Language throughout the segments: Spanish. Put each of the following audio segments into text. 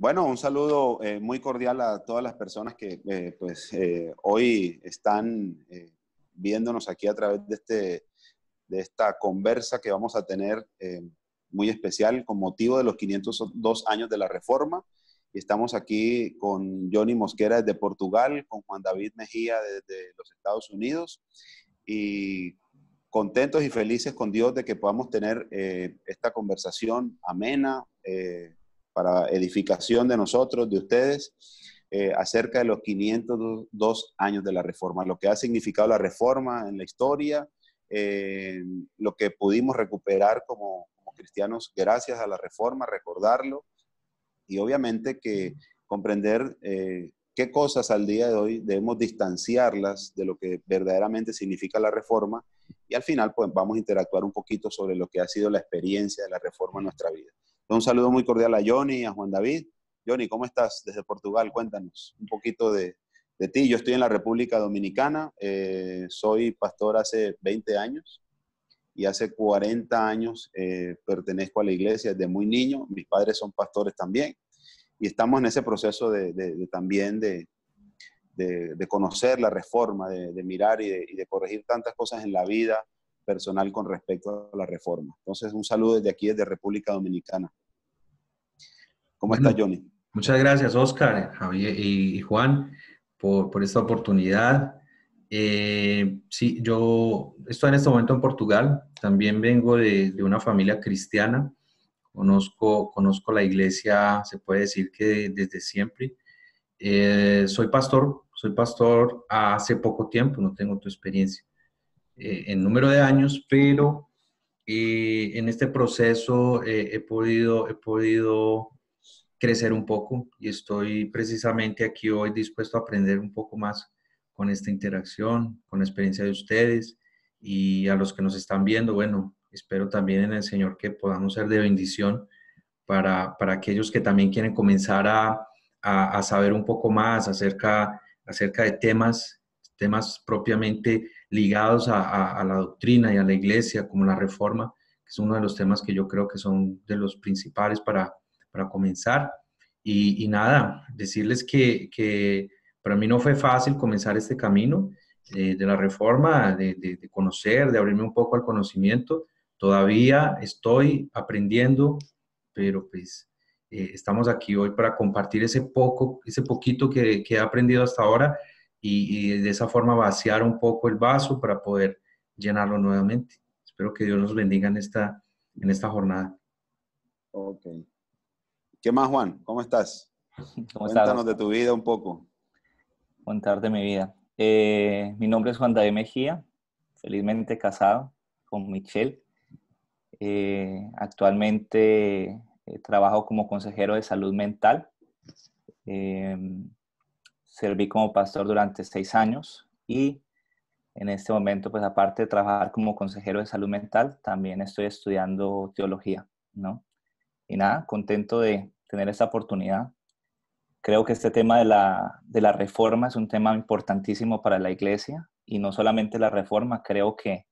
Bueno, un saludo muy cordial a todas las personas que hoy están viéndonos aquí a través de esta conversa que vamos a tener muy especial con motivo de los 502 años de la Reforma. Y estamos aquí con Johnny Mosquera desde Portugal, con Juan David Mejía desde los Estados Unidos, y contentos y felices con Dios de que podamos tener esta conversación amena, para edificación de nosotros, de ustedes, acerca de los 502 años de la Reforma, lo que ha significado la Reforma en la historia, lo que pudimos recuperar como cristianos gracias a la Reforma, recordarlo, y obviamente que comprender qué cosas al día de hoy debemos distanciarlas de lo que verdaderamente significa la Reforma, y al final pues vamos a interactuar un poquito sobre lo que ha sido la experiencia de la Reforma en nuestra vida. Un saludo muy cordial a Johnny y a Juan David. Johnny, ¿cómo estás desde Portugal? Cuéntanos un poquito de ti. Yo estoy en la República Dominicana, soy pastor hace 20 años y hace 40 años pertenezco a la iglesia desde muy niño. Mis padres son pastores también y estamos en ese proceso también de conocer la Reforma, de mirar y de corregir tantas cosas en la vida personal con respecto a la Reforma. Entonces, un saludo desde aquí, desde República Dominicana. ¿Cómo estás, Bueno, Johnny? muchas gracias, Oscar, Javier y Juan, por esta oportunidad. Sí, yo estoy en este momento en Portugal. También vengo de una familia cristiana. Conozco la iglesia, se puede decir que desde siempre. Soy pastor hace poco tiempo, no tengo tu experiencia en número de años, pero en este proceso he podido crecer un poco y estoy precisamente aquí hoy dispuesto a aprender un poco más con esta interacción, con la experiencia de ustedes y a los que nos están viendo. Bueno, espero también en el Señor que podamos ser de bendición para aquellos que también quieren comenzar a saber un poco más acerca de temas propiamente ligados a la doctrina y a la iglesia, como la reforma, que es uno de los temas que yo creo que son de los principales para comenzar. Y nada, decirles que para mí no fue fácil comenzar este camino de la reforma, de conocer, de abrirme un poco al conocimiento. Todavía estoy aprendiendo, pero pues estamos aquí hoy para compartir ese poquito que he aprendido hasta ahora y de esa forma vaciar un poco el vaso para poder llenarlo nuevamente. Espero que Dios nos bendiga en esta jornada. Ok. ¿Qué más, Juan? ¿Cómo estás? ¿Cómo estás, Cuéntanos de Oscar? tu vida un poco. Contar de mi vida. Mi nombre es Juan David Mejía, felizmente casado con Michelle. Actualmente trabajo como consejero de salud mental. Eh, Serví como pastor durante 6 años y en este momento, pues aparte de trabajar como consejero de salud mental, también estoy estudiando teología, ¿no? Y nada, contento de tener esta oportunidad. Creo que este tema de la reforma es un tema importantísimo para la iglesia y no solamente la reforma, creo que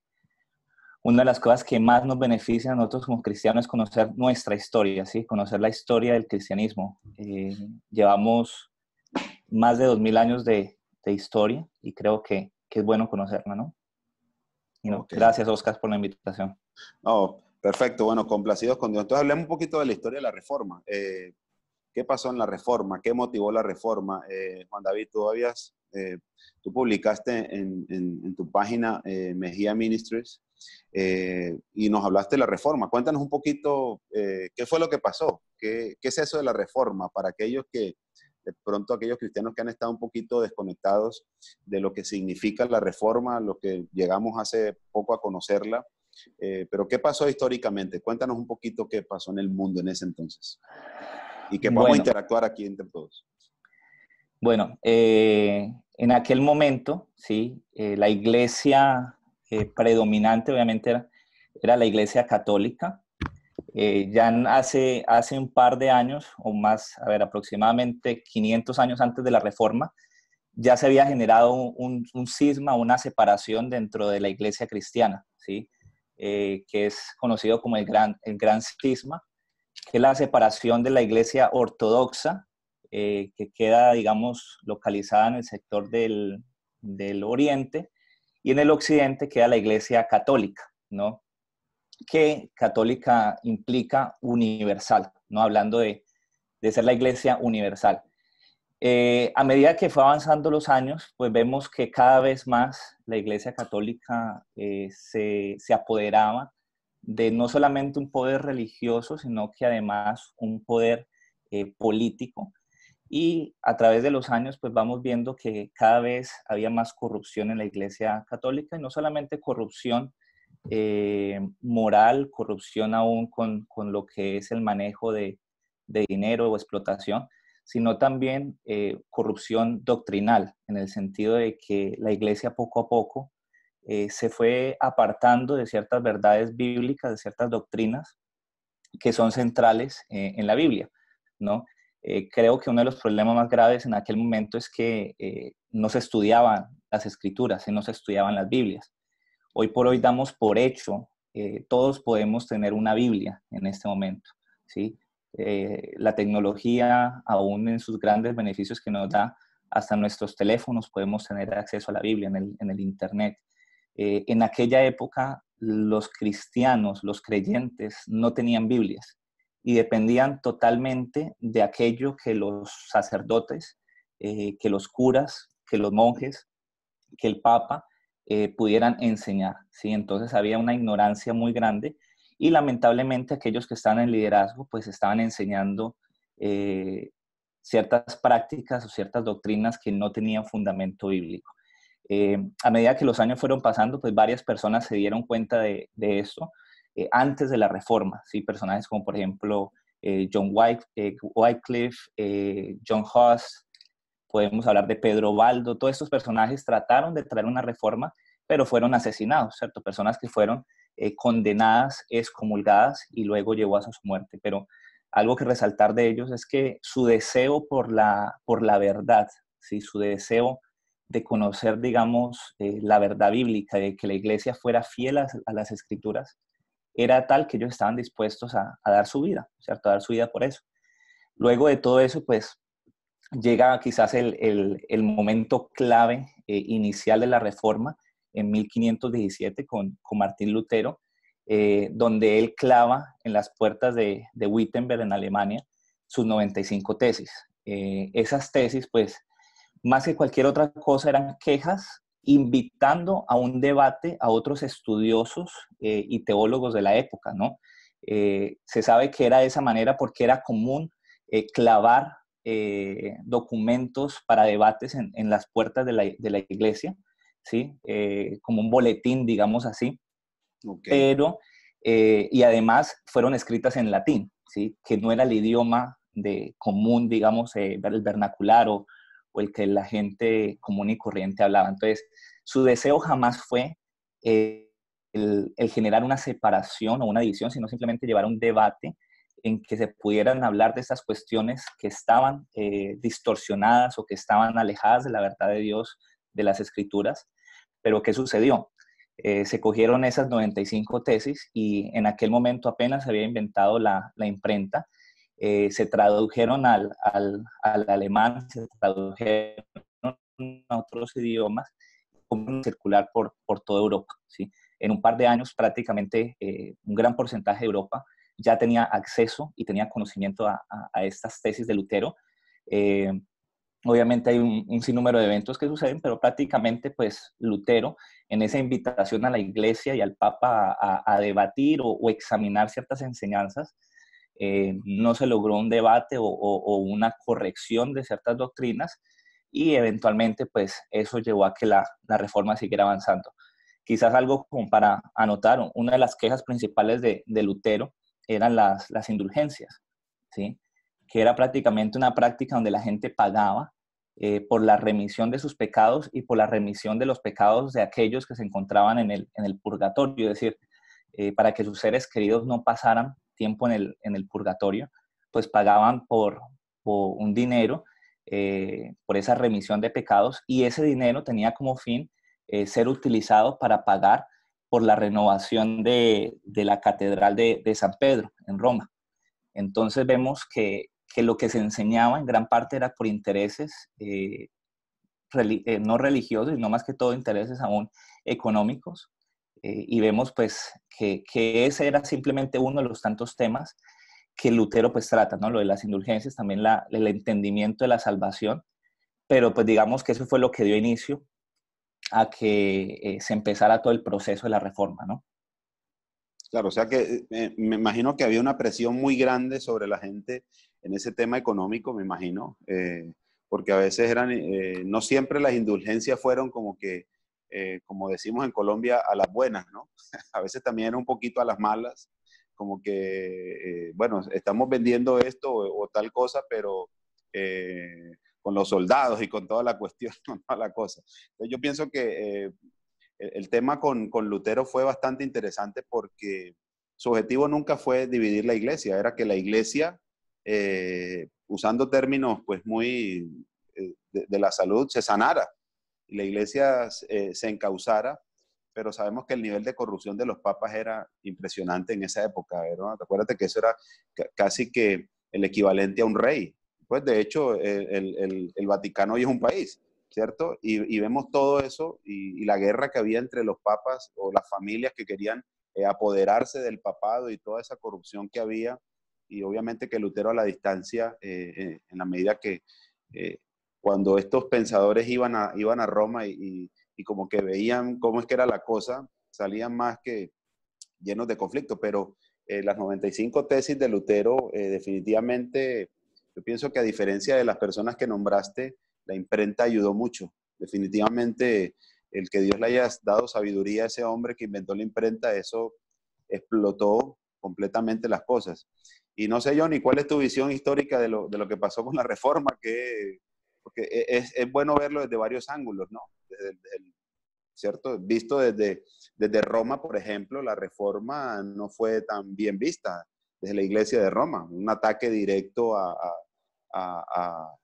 una de las cosas que más nos beneficia a nosotros como cristianos es conocer nuestra historia, ¿sí? Conocer la historia del cristianismo. Llevamos más de 2000 años de historia y creo que es bueno conocerla, ¿no? Y no, Ok. gracias, Oscar, por la invitación. Oh, perfecto. Bueno, complacidos con Dios. Entonces, hablemos un poquito de la historia de la Reforma. ¿Qué pasó en la Reforma? ¿Qué motivó la Reforma? Juan David, tú publicaste en tu página Mejía Ministries, y nos hablaste de la Reforma. Cuéntanos un poquito qué fue lo que pasó, qué es eso de la Reforma para aquellos de pronto aquellos cristianos que han estado un poquito desconectados de lo que significa la Reforma, lo que llegamos hace poco a conocerla. Pero ¿qué pasó históricamente? Cuéntanos un poquito qué pasó en el mundo en ese entonces y que podamos Bueno, interactuar aquí entre todos. Bueno, en aquel momento, sí, la iglesia predominante obviamente era la iglesia católica. Hace un par de años o más, a ver, aproximadamente 500 años antes de la Reforma, ya se había generado un cisma, una separación dentro de la iglesia cristiana, ¿sí? Que es conocido como el gran cisma. que es la separación de la iglesia ortodoxa, que queda, digamos, localizada en el sector del oriente, y en el occidente queda la iglesia católica, ¿no? Que católica implica universal, ¿no? Hablando de ser la iglesia universal. A medida que fue avanzando los años, pues vemos que cada vez más la iglesia católica se apoderaba de no solamente un poder religioso, sino que además un poder político. Y a través de los años, pues vamos viendo que cada vez había más corrupción en la iglesia católica, y no solamente corrupción moral, corrupción aún con lo que es el manejo de dinero o explotación, sino también corrupción doctrinal, en el sentido de que la iglesia poco a poco se fue apartando de ciertas verdades bíblicas, de ciertas doctrinas que son centrales en la Biblia, ¿no? Creo que uno de los problemas más graves en aquel momento es que no se estudiaban las escrituras y no se estudiaban las Biblias. Hoy por hoy damos por hecho, todos podemos tener una Biblia en este momento, ¿sí? La tecnología, aún en sus grandes beneficios que nos da, hasta nuestros teléfonos podemos tener acceso a la Biblia en el Internet. En aquella época, los cristianos, los creyentes, no tenían Biblias y dependían totalmente de aquello que los sacerdotes, que los curas, que los monjes, que el Papa pudieran enseñar, ¿sí? Entonces había una ignorancia muy grande, y lamentablemente aquellos que estaban en liderazgo pues estaban enseñando ciertas prácticas o ciertas doctrinas que no tenían fundamento bíblico. A medida que los años fueron pasando, pues varias personas se dieron cuenta de esto antes de la Reforma, ¿sí? Personajes como por ejemplo John Wycliffe, John Huss, podemos hablar de Pedro Baldo. Todos estos personajes trataron de traer una reforma, pero fueron asesinados, ¿cierto? Personas que fueron condenadas, excomulgadas, y luego llevó a su muerte. Pero algo que resaltar de ellos es que su deseo por la verdad, ¿sí? Su deseo de conocer, digamos, la verdad bíblica, de que la iglesia fuera fiel a las escrituras, era tal que ellos estaban dispuestos a dar su vida, ¿cierto? A dar su vida por eso. Luego de todo eso, pues, llega quizás el momento clave inicial de la Reforma en 1517 con Martín Lutero, donde él clava en las puertas de Wittenberg en Alemania sus 95 tesis. Esas tesis, pues, más que cualquier otra cosa, eran quejas invitando a un debate a otros estudiosos y teólogos de la época, ¿no? Se sabe que era de esa manera porque era común clavar documentos para debates en las puertas de la iglesia, ¿sí? Como un boletín, digamos así. Okay. Pero, y además fueron escritas en latín, ¿sí? Que no era el idioma común, digamos, el vernacular o el que la gente común y corriente hablaba. Entonces, su deseo jamás fue el generar una separación o una división, sino simplemente llevar un debate en que se pudieran hablar de estas cuestiones que estaban distorsionadas o que estaban alejadas de la verdad de Dios, de las Escrituras. Pero ¿qué sucedió? Se cogieron esas 95 tesis y en aquel momento apenas se había inventado la imprenta. Se tradujeron al alemán, se tradujeron a otros idiomas, como circular por toda Europa, ¿sí? En un par de años prácticamente un gran porcentaje de Europa ya tenía acceso y tenía conocimiento a estas tesis de Lutero. Obviamente hay un sinnúmero de eventos que suceden, pero prácticamente pues Lutero, en esa invitación a la iglesia y al Papa a debatir o examinar ciertas enseñanzas, no se logró un debate o una corrección de ciertas doctrinas, y eventualmente pues eso llevó a que la reforma siguiera avanzando. Quizás algo como para anotar, una de las quejas principales de Lutero eran las indulgencias, ¿sí? Que era prácticamente una práctica donde la gente pagaba por la remisión de sus pecados y por la remisión de los pecados de aquellos que se encontraban en el purgatorio, es decir, para que sus seres queridos no pasaran tiempo en el purgatorio, pues pagaban por un dinero por esa remisión de pecados, y ese dinero tenía como fin ser utilizado para pagar por la renovación de la Catedral de San Pedro en Roma. Entonces vemos que lo que se enseñaba en gran parte era por intereses no religiosos, sino más que todo intereses aún económicos. Y vemos pues que ese era simplemente uno de los tantos temas que Lutero pues trata, ¿no? Lo de las indulgencias, también el entendimiento de la salvación, pero pues digamos que eso fue lo que dio inicio a que se empezara todo el proceso de la reforma, ¿no? Claro, o sea que me imagino que había una presión muy grande sobre la gente en ese tema económico, me imagino, porque a veces no siempre las indulgencias fueron como que, como decimos en Colombia, a las buenas, ¿no? A veces también era un poquito a las malas, como que, bueno, estamos vendiendo esto o tal cosa, pero con los soldados y con toda la cuestión, toda la cosa. Entonces yo pienso que el tema con Lutero fue bastante interesante porque su objetivo nunca fue dividir la iglesia, era que la iglesia, usando términos pues muy de la salud, se sanara y la iglesia se encauzara, pero sabemos que el nivel de corrupción de los papas era impresionante en esa época, ¿no? Acuérdate que eso era casi que el equivalente a un rey. Pues de hecho el Vaticano hoy es un país, ¿cierto? Y vemos todo eso y la guerra que había entre los papas o las familias que querían apoderarse del papado y toda esa corrupción que había. Y obviamente que Lutero a la distancia, en la medida que cuando estos pensadores iban a Roma y como que veían cómo es que era la cosa, salían más que llenos de conflicto. Pero las 95 tesis de Lutero definitivamente, yo pienso que a diferencia de las personas que nombraste, la imprenta ayudó mucho. Definitivamente, el que Dios le haya dado sabiduría a ese hombre que inventó la imprenta, eso explotó completamente las cosas. Y no sé, Johnny, ¿cuál es tu visión histórica de lo que pasó con la Reforma? Porque es bueno verlo desde varios ángulos, ¿no? ¿Cierto? Visto desde Roma, por ejemplo, la Reforma no fue tan bien vista desde la Iglesia de Roma. Un ataque directo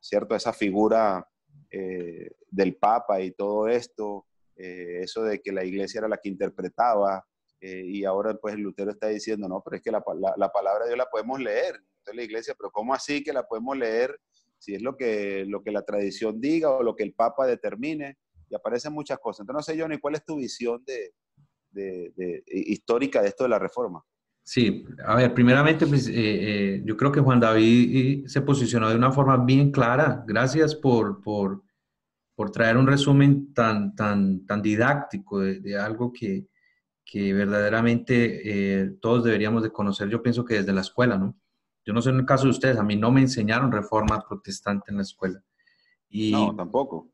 ¿cierto? A esa figura del Papa y todo esto, eso de que la Iglesia era la que interpretaba, y ahora pues Lutero está diciendo, no, pero es que la palabra de Dios la podemos leer. Entonces la Iglesia, pero ¿cómo así que la podemos leer si es lo que la tradición diga o lo que el Papa determine? Y aparecen muchas cosas. Entonces no sé, Johnny, ¿cuál es tu visión histórica de esto de la Reforma? Sí, a ver, primeramente, pues yo creo que Juan David se posicionó de una forma bien clara. Gracias por traer un resumen tan didáctico de algo que verdaderamente todos deberíamos de conocer. Yo pienso que desde la escuela, ¿no? Yo no sé en el caso de ustedes, a mí no me enseñaron reforma protestante en la escuela. No, Y, tampoco.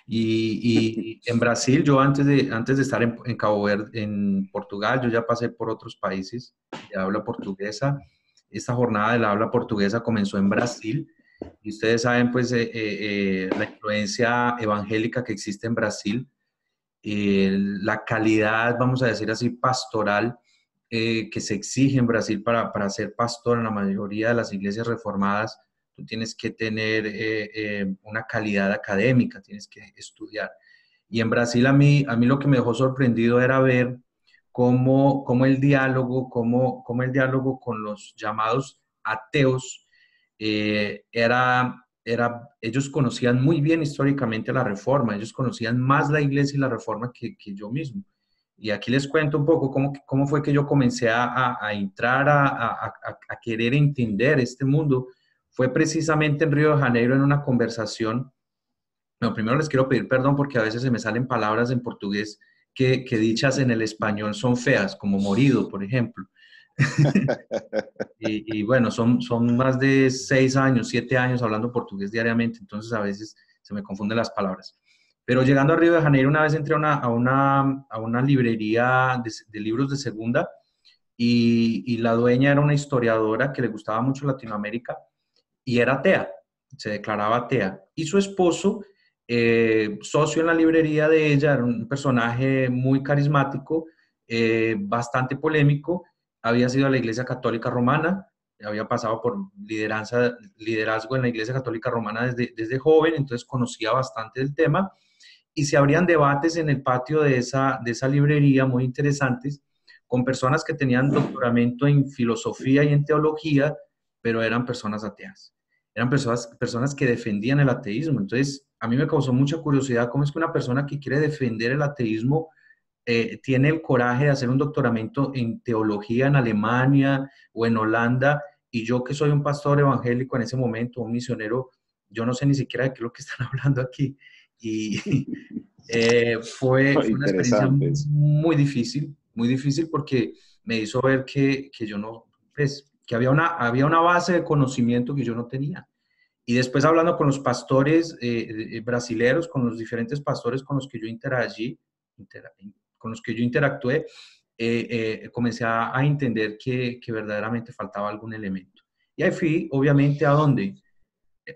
y en Brasil, yo antes de estar en Cabo Verde, en Portugal, yo ya pasé por otros países de habla portuguesa. Esta jornada de la habla portuguesa comenzó en Brasil y ustedes saben pues la influencia evangélica que existe en Brasil, la calidad, vamos a decir así, pastoral que se exige en Brasil para ser pastor en la mayoría de las iglesias reformadas. Tú tienes que tener una calidad académica, tienes que estudiar. Y en Brasil a mí lo que me dejó sorprendido era ver cómo el diálogo con los llamados ateos ellos conocían muy bien históricamente la Reforma, ellos conocían más la Iglesia y la Reforma que yo mismo. Y aquí les cuento un poco cómo fue que yo comencé a entrar a querer entender este mundo. Fue precisamente en Río de Janeiro en una conversación. No, primero les quiero pedir perdón porque a veces se me salen palabras en portugués que dichas en el español son feas, como morido, por ejemplo. Y bueno, son más de 6 años, 7 años hablando portugués diariamente, entonces a veces se me confunden las palabras. Pero llegando a Río de Janeiro, una vez entré a una librería de libros de segunda y la dueña era una historiadora que le gustaba mucho Latinoamérica y era atea, se declaraba atea. Y su esposo, socio en la librería de ella, era un personaje muy carismático, bastante polémico, había sido a la Iglesia Católica Romana, había pasado por liderazgo en la Iglesia Católica Romana desde joven, entonces conocía bastante del tema, y se abrían debates en el patio de esa librería muy interesantes con personas que tenían doctoramiento en filosofía y en teología, pero eran personas ateas. Eran personas que defendían el ateísmo. Entonces, a mí me causó mucha curiosidad cómo es que una persona que quiere defender el ateísmo tiene el coraje de hacer un doctoramiento en teología en Alemania o en Holanda, y yo que soy un pastor evangélico en ese momento, un misionero, yo no sé ni siquiera de qué es lo que están hablando aquí. Y fue una experiencia Interesante eso. muy difícil porque me hizo ver que yo no, pues, que había una base de conocimiento que yo no tenía. Y después hablando con los pastores brasileros, con los diferentes pastores con los que yo con los que yo interactué, comencé a entender que verdaderamente faltaba algún elemento. Y ahí fui, obviamente, ¿a dónde?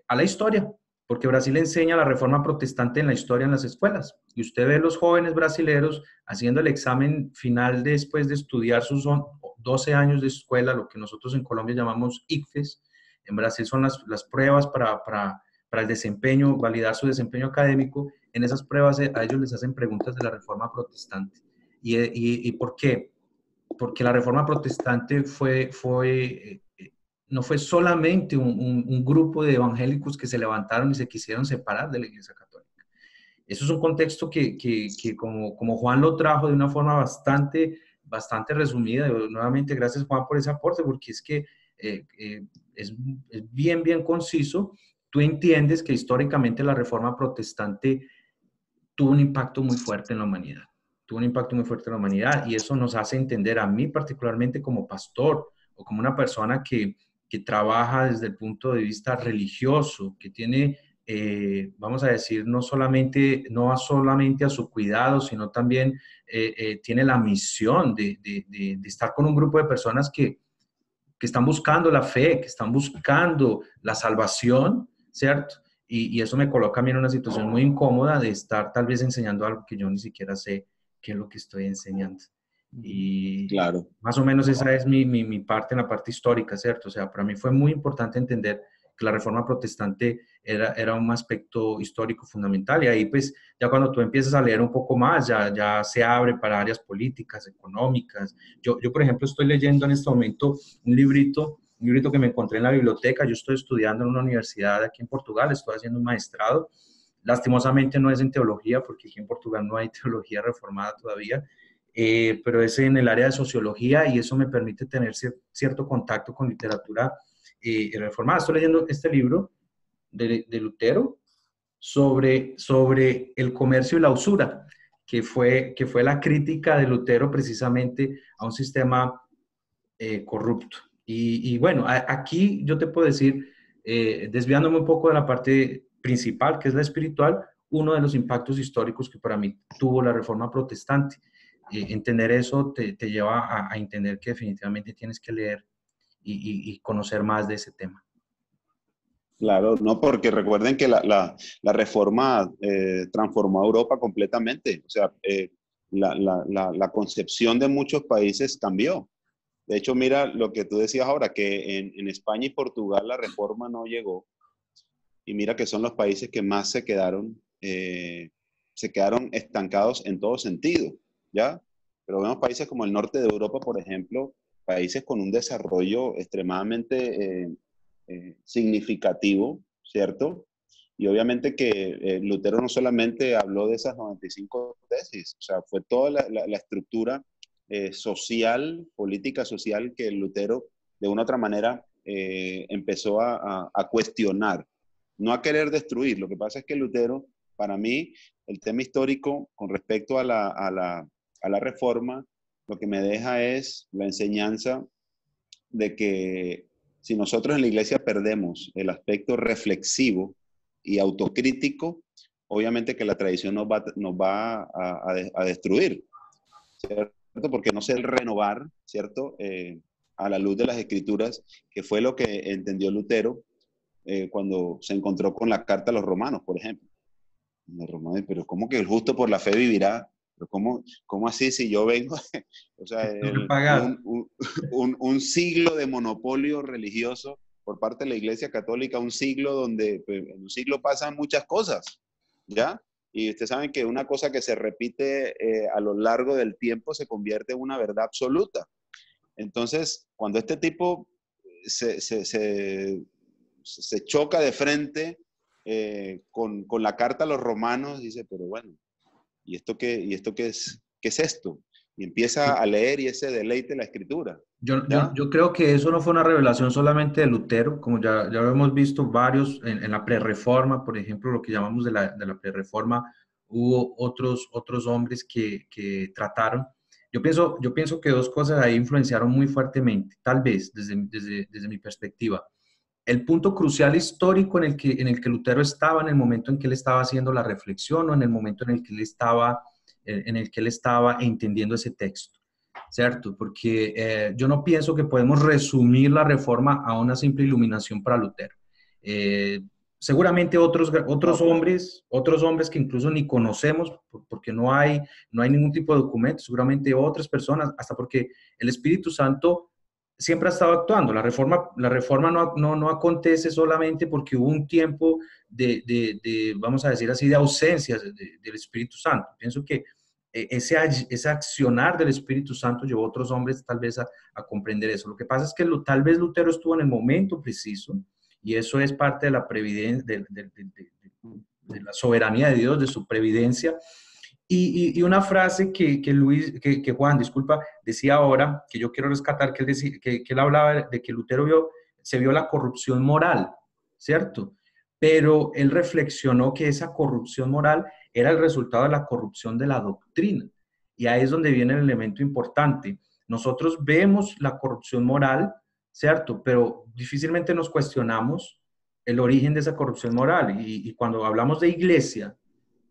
A la historia, porque Brasil enseña la reforma protestante en la historia en las escuelas. Y usted ve los jóvenes brasileros haciendo el examen final después de estudiar sus 12 años de escuela, lo que nosotros en Colombia llamamos ICFES. En Brasil son las pruebas para el desempeño, validar su desempeño académico. En esas pruebas a ellos les hacen preguntas de la reforma protestante. ¿Y por qué? Porque la reforma protestante no fue solamente un grupo de evangélicos que se levantaron y se quisieron separar de la Iglesia Católica. Eso es un contexto que como Juan lo trajo de una forma bastante resumida. Nuevamente, gracias Juan por ese aporte, porque es que es bien conciso. Tú entiendes que históricamente la reforma protestante tuvo un impacto muy fuerte en la humanidad. Tuvo un impacto muy fuerte en la humanidad, y eso nos hace entender a mí particularmente como pastor o como una persona que trabaja desde el punto de vista religioso, que tiene, vamos a decir, no va solamente a su cuidado, sino también tiene la misión de estar con un grupo de personas que están buscando la fe, que están buscando la salvación, ¿cierto? Y eso me coloca a mí en una situación muy incómoda de estar tal vez enseñando algo que yo ni siquiera sé qué es lo que estoy enseñando. Y Claro. más o menos esa es mi parte en la parte histórica, ¿cierto? O sea, para mí fue muy importante entender que la reforma protestante era un aspecto histórico fundamental, y ahí pues ya cuando tú empiezas a leer un poco más, ya se abre para áreas políticas, económicas. Yo, por ejemplo, estoy leyendo en este momento un librito que me encontré en la biblioteca. Yo estoy estudiando en una universidad aquí en Portugal, estoy haciendo un maestrado. Lastimosamente no es en teología, porque aquí en Portugal no hay teología reformada todavía, pero es en el área de sociología, y eso me permite tener cierto contacto con literatura reformada. Estoy leyendo este libro de Lutero sobre el comercio y la usura, que fue la crítica de Lutero precisamente a un sistema corrupto. Y bueno, aquí yo te puedo decir, desviándome un poco de la parte principal, que es la espiritual, uno de los impactos históricos que para mí tuvo la reforma protestante. Entender eso te lleva a entender que definitivamente tienes que leer y conocer más de ese tema. Claro, no, porque recuerden que la reforma transformó a Europa completamente. O sea, la concepción de muchos países cambió. De hecho, mira lo que tú decías ahora, que en España y Portugal la reforma no llegó. Y mira que son los países que más se quedaron estancados en todo sentido, ¿ya? Pero vemos países como el norte de Europa, por ejemplo, países con un desarrollo extremadamente significativo, ¿cierto? Y obviamente que Lutero no solamente habló de esas 95 tesis, o sea, fue toda la estructura social, política social, que Lutero de una u otra manera empezó a cuestionar, no a querer destruir. Lo que pasa es que Lutero, para mí, el tema histórico con respecto a la reforma, lo que me deja es la enseñanza de que si nosotros en la iglesia perdemos el aspecto reflexivo y autocrítico, obviamente que la tradición nos va a destruir, ¿cierto? Porque no sé el renovar, ¿cierto? A la luz de las escrituras, que fue lo que entendió Lutero cuando se encontró con la carta a los romanos, por ejemplo. Los romanos, pero ¿cómo que el justo por la fe vivirá? Pero ¿cómo así si yo vengo? O sea, un siglo de monopolio religioso por parte de la Iglesia Católica, un siglo donde, pues, en un siglo pasan muchas cosas, ¿ya? Y ustedes saben que una cosa que se repite a lo largo del tiempo se convierte en una verdad absoluta. Entonces, cuando este tipo se choca de frente con la carta a los romanos, dice, pero bueno, ¿y esto qué es esto? Y empieza a leer y ese deleite la escritura. Yo creo que eso no fue una revelación solamente de Lutero, como ya lo hemos visto varios en la prerreforma, por ejemplo, lo que llamamos de la prerreforma, hubo otros hombres que trataron. Yo pienso que dos cosas ahí influenciaron muy fuertemente, tal vez desde mi perspectiva. El punto crucial histórico en el que Lutero estaba, en el momento en que él estaba haciendo la reflexión o en el momento en el que él estaba entendiendo ese texto. ¿Cierto? Porque yo no pienso que podemos resumir la reforma a una simple iluminación para Lutero. Seguramente otros hombres que incluso ni conocemos, porque no hay ningún tipo de documento, seguramente otras personas, hasta porque el Espíritu Santo siempre ha estado actuando. La reforma no acontece solamente porque hubo un tiempo vamos a decir así, de ausencias del Espíritu Santo. Pienso que ese accionar del Espíritu Santo llevó a otros hombres tal vez a comprender eso. Lo que pasa es que tal vez Lutero estuvo en el momento preciso y eso es parte de la de la soberanía de Dios, de su previdencia. Y una frase que Juan, disculpa, decía ahora, que yo quiero rescatar, que él, decía, que él hablaba de que Lutero se vio la corrupción moral, ¿cierto? Pero él reflexionó que esa corrupción moral era el resultado de la corrupción de la doctrina. Y ahí es donde viene el elemento importante. Nosotros vemos la corrupción moral, ¿cierto? Pero difícilmente nos cuestionamos el origen de esa corrupción moral. Y cuando hablamos de iglesia,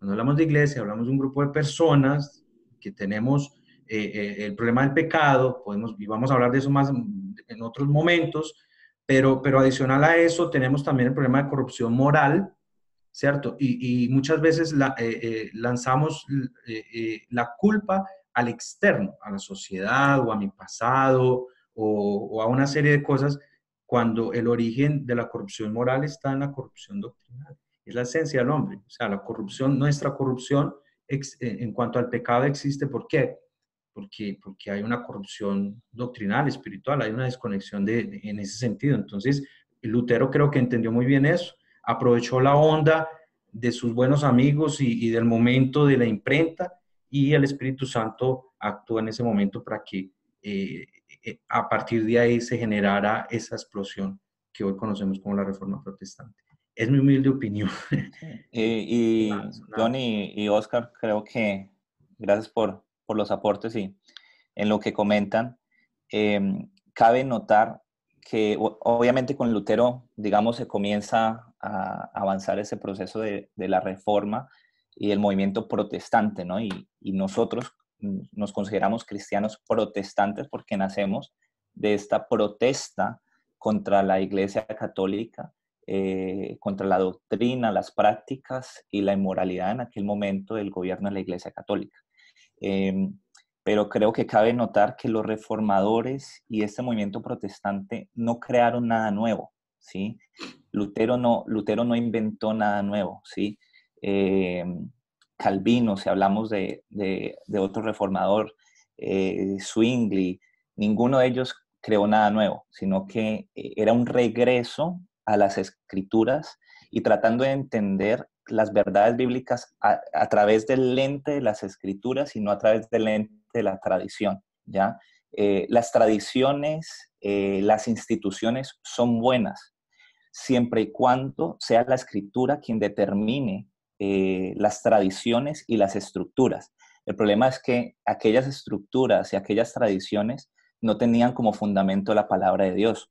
hablamos de un grupo de personas que tenemos el problema del pecado, y vamos a hablar de eso más en otros momentos, pero adicional a eso tenemos también el problema de corrupción moral, ¿cierto? Y muchas veces lanzamos la culpa al externo, a la sociedad o a mi pasado o a una serie de cosas, cuando el origen de la corrupción moral está en la corrupción doctrinal. Es la esencia del hombre. O sea, la corrupción, nuestra corrupción en cuanto al pecado existe. ¿Por qué? Porque hay una corrupción doctrinal, espiritual, hay una desconexión en ese sentido. Entonces, Lutero creo que entendió muy bien eso, aprovechó la onda de sus buenos amigos y del momento de la imprenta, y el Espíritu Santo actuó en ese momento para que a partir de ahí se generara esa explosión que hoy conocemos como la Reforma Protestante. Es mi humilde opinión. Y John y Oscar, creo que gracias por los aportes y en lo que comentan. Cabe notar que obviamente con Lutero, digamos, se comienza a avanzar ese proceso de la reforma y el movimiento protestante, ¿no? Y nosotros nos consideramos cristianos protestantes porque nacemos de esta protesta contra la Iglesia Católica, contra la doctrina, las prácticas y la inmoralidad en aquel momento del gobierno de la Iglesia Católica. Pero creo que cabe notar que los reformadores y este movimiento protestante no crearon nada nuevo, ¿sí? Lutero no inventó nada nuevo, ¿sí? Calvino, si hablamos de otro reformador, Zwingli, ninguno de ellos creó nada nuevo, sino que era un regreso a las escrituras y tratando de entender las verdades bíblicas a través del lente de las escrituras y no a través del lente de la tradición, ¿ya? Las tradiciones, las instituciones son buenas, siempre y cuando sea la escritura quien determine las tradiciones y las estructuras. El problema es que aquellas estructuras y aquellas tradiciones no tenían como fundamento la palabra de Dios.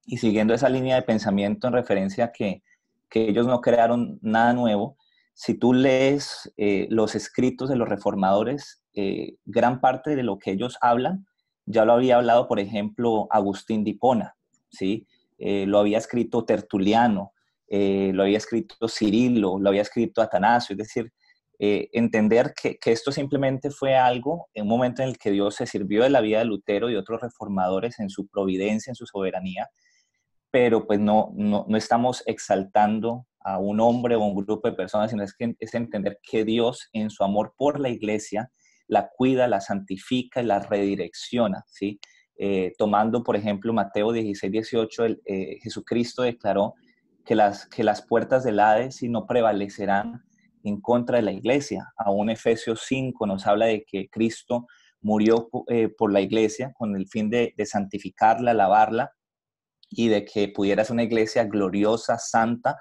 Y siguiendo esa línea de pensamiento en referencia a que ellos no crearon nada nuevo, si tú lees los escritos de los reformadores, gran parte de lo que ellos hablan, ya lo había hablado, por ejemplo, Agustín de Hipona, ¿sí? Lo había escrito Tertuliano, lo había escrito Cirilo, lo había escrito Atanasio, es decir, entender que esto simplemente fue algo, en un momento en el que Dios se sirvió de la vida de Lutero y otros reformadores en su providencia, en su soberanía, pero pues no estamos exaltando a un hombre o un grupo de personas, sino es entender que Dios en su amor por la iglesia la cuida, la santifica y la redirecciona, ¿sí? Tomando, por ejemplo, Mateo 16, 18, Jesucristo declaró que las puertas del Hades sí no prevalecerán en contra de la iglesia. Aún Efesios 5 nos habla de que Cristo murió por la iglesia con el fin de santificarla, lavarla, y de que pudiera ser una iglesia gloriosa, santa,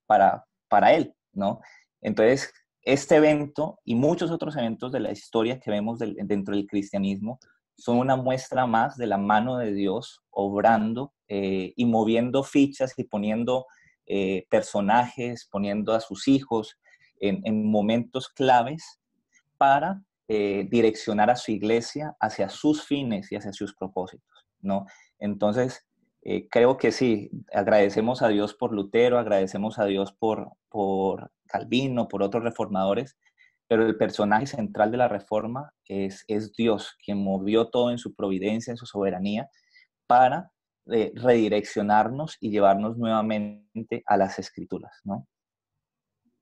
para Él, ¿no? Entonces, este evento y muchos otros eventos de la historia que vemos dentro del cristianismo son una muestra más de la mano de Dios obrando y moviendo fichas y poniendo personajes, poniendo a sus hijos en momentos claves para direccionar a su iglesia hacia sus fines y hacia sus propósitos, ¿no? Entonces, creo que sí, agradecemos a Dios por Lutero, agradecemos a Dios por Calvino, por otros reformadores, pero el personaje central de la reforma es Dios, quien movió todo en su providencia, en su soberanía, para redireccionarnos y llevarnos nuevamente a las Escrituras, ¿no?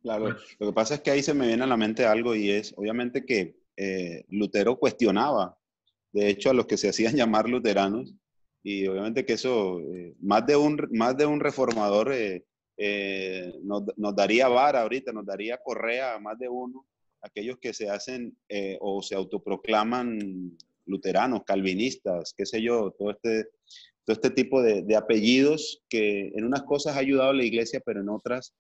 Claro, lo que pasa es que ahí se me viene a la mente algo y es, obviamente que Lutero cuestionaba, de hecho, a los que se hacían llamar luteranos, y obviamente que eso, más de un reformador nos daría vara ahorita, nos daría correa a más de uno, aquellos que se hacen o se autoproclaman luteranos, calvinistas, qué sé yo, todo este tipo de apellidos que en unas cosas ha ayudado a la iglesia, pero en otras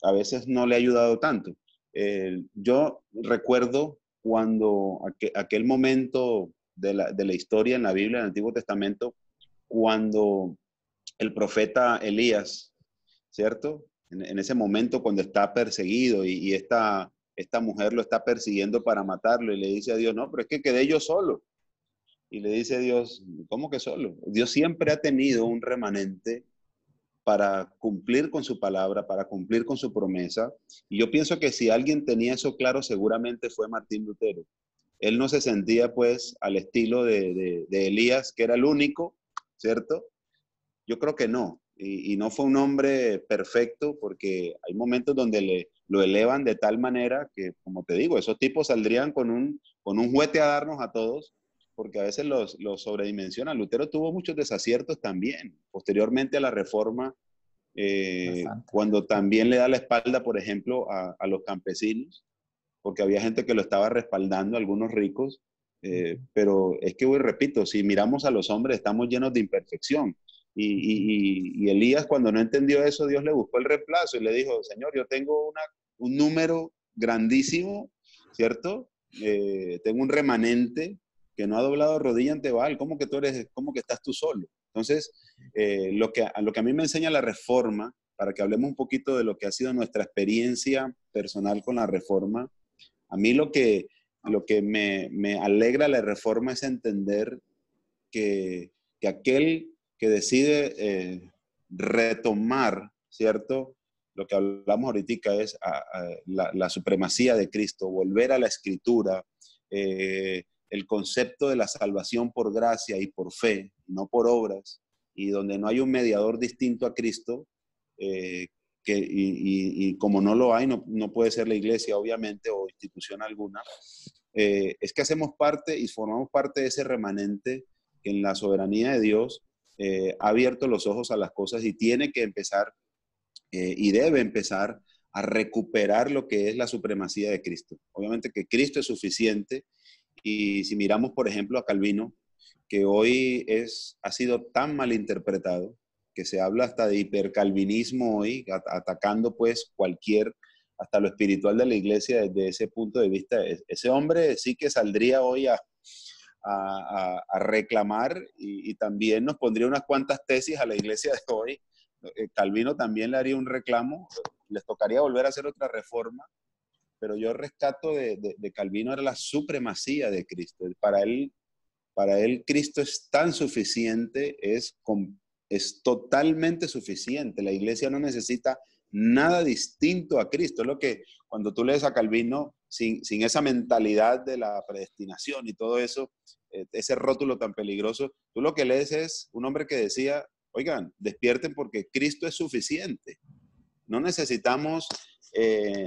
a veces no le ha ayudado tanto. Yo recuerdo cuando aquel momento de la historia en la Biblia, en el Antiguo Testamento, cuando el profeta Elías, ¿cierto? En ese momento cuando está perseguido y esta mujer lo está persiguiendo para matarlo y le dice a Dios, no, pero es que quedé yo solo. Y le dice a Dios, ¿cómo que solo? Dios siempre ha tenido un remanente para cumplir con su palabra, para cumplir con su promesa. Y yo pienso que si alguien tenía eso claro, seguramente fue Martín Lutero. Él no se sentía pues al estilo de Elías, que era el único, ¿cierto? Yo creo que no. Y no fue un hombre perfecto porque hay momentos donde lo elevan de tal manera que, como te digo, esos tipos saldrían con un juguete a darnos a todos, porque a veces los sobredimensionan. Lutero tuvo muchos desaciertos también. Posteriormente a la Reforma, cuando también le da la espalda, por ejemplo, a los campesinos, porque había gente que lo estaba respaldando, algunos ricos, pero es que, repito, si miramos a los hombres, estamos llenos de imperfección. Y Elías, cuando no entendió eso, Dios le buscó el reemplazo y le dijo, Señor, yo tengo un número grandísimo, ¿cierto? Tengo un remanente que no ha doblado rodilla ante Baal. ¿Cómo que estás tú solo? Entonces, lo que a mí me enseña la Reforma, para que hablemos un poquito de lo que ha sido nuestra experiencia personal con la Reforma, a mí lo que me alegra la Reforma es entender que aquel que decide retomar, ¿cierto? Lo que hablamos ahorita es la supremacía de Cristo, volver a la Escritura, el concepto de la salvación por gracia y por fe, no por obras, y donde no hay un mediador distinto a Cristo, y como no lo hay, no puede ser la iglesia, obviamente, o institución alguna, es que hacemos parte y formamos parte de ese remanente que en la soberanía de Dios ha abierto los ojos a las cosas y tiene que empezar y debe empezar a recuperar lo que es la supremacía de Cristo. Obviamente que Cristo es suficiente y si miramos, por ejemplo, a Calvino, que hoy ha sido tan mal interpretado, que se habla hasta de hipercalvinismo hoy, atacando pues hasta lo espiritual de la iglesia desde ese punto de vista. Ese hombre sí que saldría hoy a reclamar y también nos pondría unas cuantas tesis a la iglesia de hoy. Calvino también le haría un reclamo, les tocaría volver a hacer otra reforma, pero yo rescato de Calvino era la supremacía de Cristo. Para él Cristo es tan suficiente, es totalmente suficiente. La iglesia no necesita nada distinto a Cristo. Es lo que cuando tú lees a Calvino, sin esa mentalidad de la predestinación y todo eso, ese rótulo tan peligroso. Tú lo que lees es un hombre que decía, oigan, despierten porque Cristo es suficiente. No necesitamos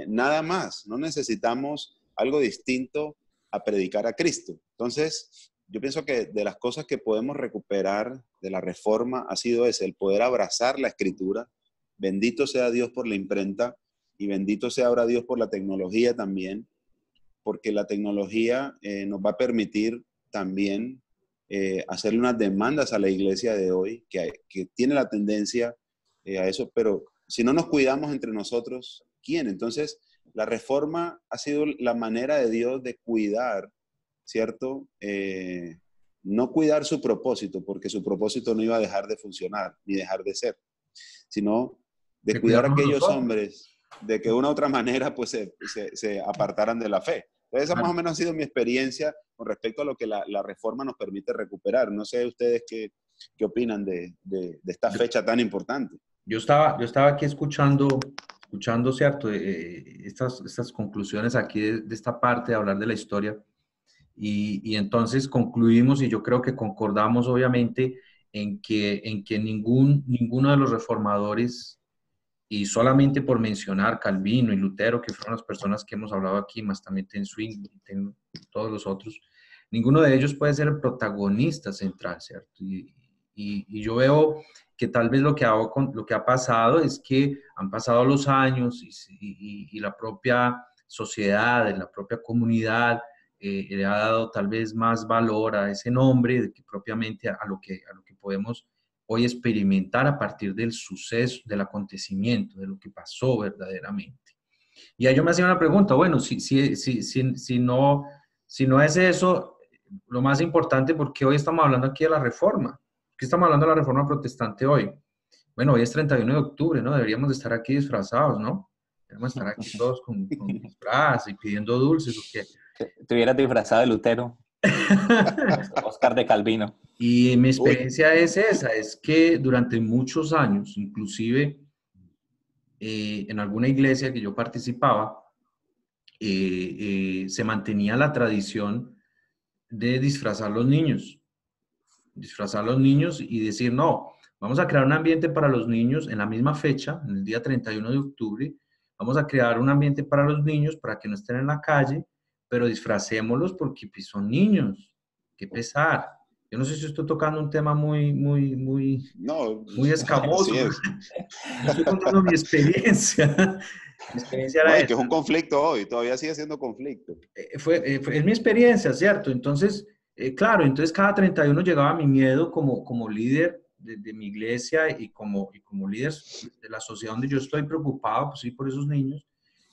nada más, no necesitamos algo distinto a predicar a Cristo. Entonces, yo pienso que de las cosas que podemos recuperar de la reforma ha sido ese, el poder abrazar la Escritura. Bendito sea Dios por la imprenta y bendito sea ahora Dios por la tecnología también, porque la tecnología nos va a permitir también hacerle unas demandas a la iglesia de hoy, que tiene la tendencia a eso, pero si no nos cuidamos entre nosotros, ¿quién? Entonces, la reforma ha sido la manera de Dios de cuidar, ¿cierto? No cuidar su propósito, porque su propósito no iba a dejar de funcionar, ni dejar de ser, sino de cuidar a aquellos hombres de que de una u otra manera pues se apartaran de la fe. Entonces, esa más o menos ha sido mi experiencia con respecto a lo que la reforma nos permite recuperar. No sé ustedes qué opinan de esta fecha tan importante. Yo estaba aquí escuchando, ¿cierto? Estas conclusiones aquí de esta parte de hablar de la historia. Y entonces concluimos, y yo creo que concordamos obviamente en que ninguno de los reformadores, y solamente por mencionar Calvino y Lutero, que fueron las personas que hemos hablado aquí, más también Ten Swing y todos los otros, ninguno de ellos puede ser el protagonista central, ¿cierto? Y yo veo que tal vez lo que ha pasado es que han pasado los años y la propia sociedad, la propia comunidad, le ha dado tal vez más valor a ese nombre que propiamente a lo que podemos hoy experimentar a partir del suceso, del acontecimiento, de lo que pasó verdaderamente. Y ahí yo me hacía una pregunta, bueno, si no es eso, lo más importante, ¿por qué hoy estamos hablando aquí de la reforma? ¿Por qué estamos hablando de la reforma protestante hoy? Bueno, hoy es 31 de octubre, ¿no? Deberíamos de estar aquí disfrazados, ¿no? Deberíamos estar aquí todos con disfraz y pidiendo dulces, ¿o qué? Te hubieras disfrazado de Lutero. Oscar de Calvino. Y mi experiencia es esa, es que durante muchos años, inclusive en alguna iglesia que yo participaba, se mantenía la tradición de disfrazar a los niños y decir, no, vamos a crear un ambiente para los niños en la misma fecha, en el día 31 de octubre, vamos a crear un ambiente para los niños para que no estén en la calle, pero disfracémoslos porque pues, son niños, qué pesar. Yo no sé si estoy tocando un tema muy escamoso. Estoy contando mi experiencia. Mi experiencia era que es un conflicto hoy, todavía sigue siendo conflicto. Es mi experiencia, ¿cierto? Entonces, claro, entonces cada 31 llegaba mi miedo como líder de mi iglesia y como líder de la sociedad donde yo estoy preocupado, pues sí, por esos niños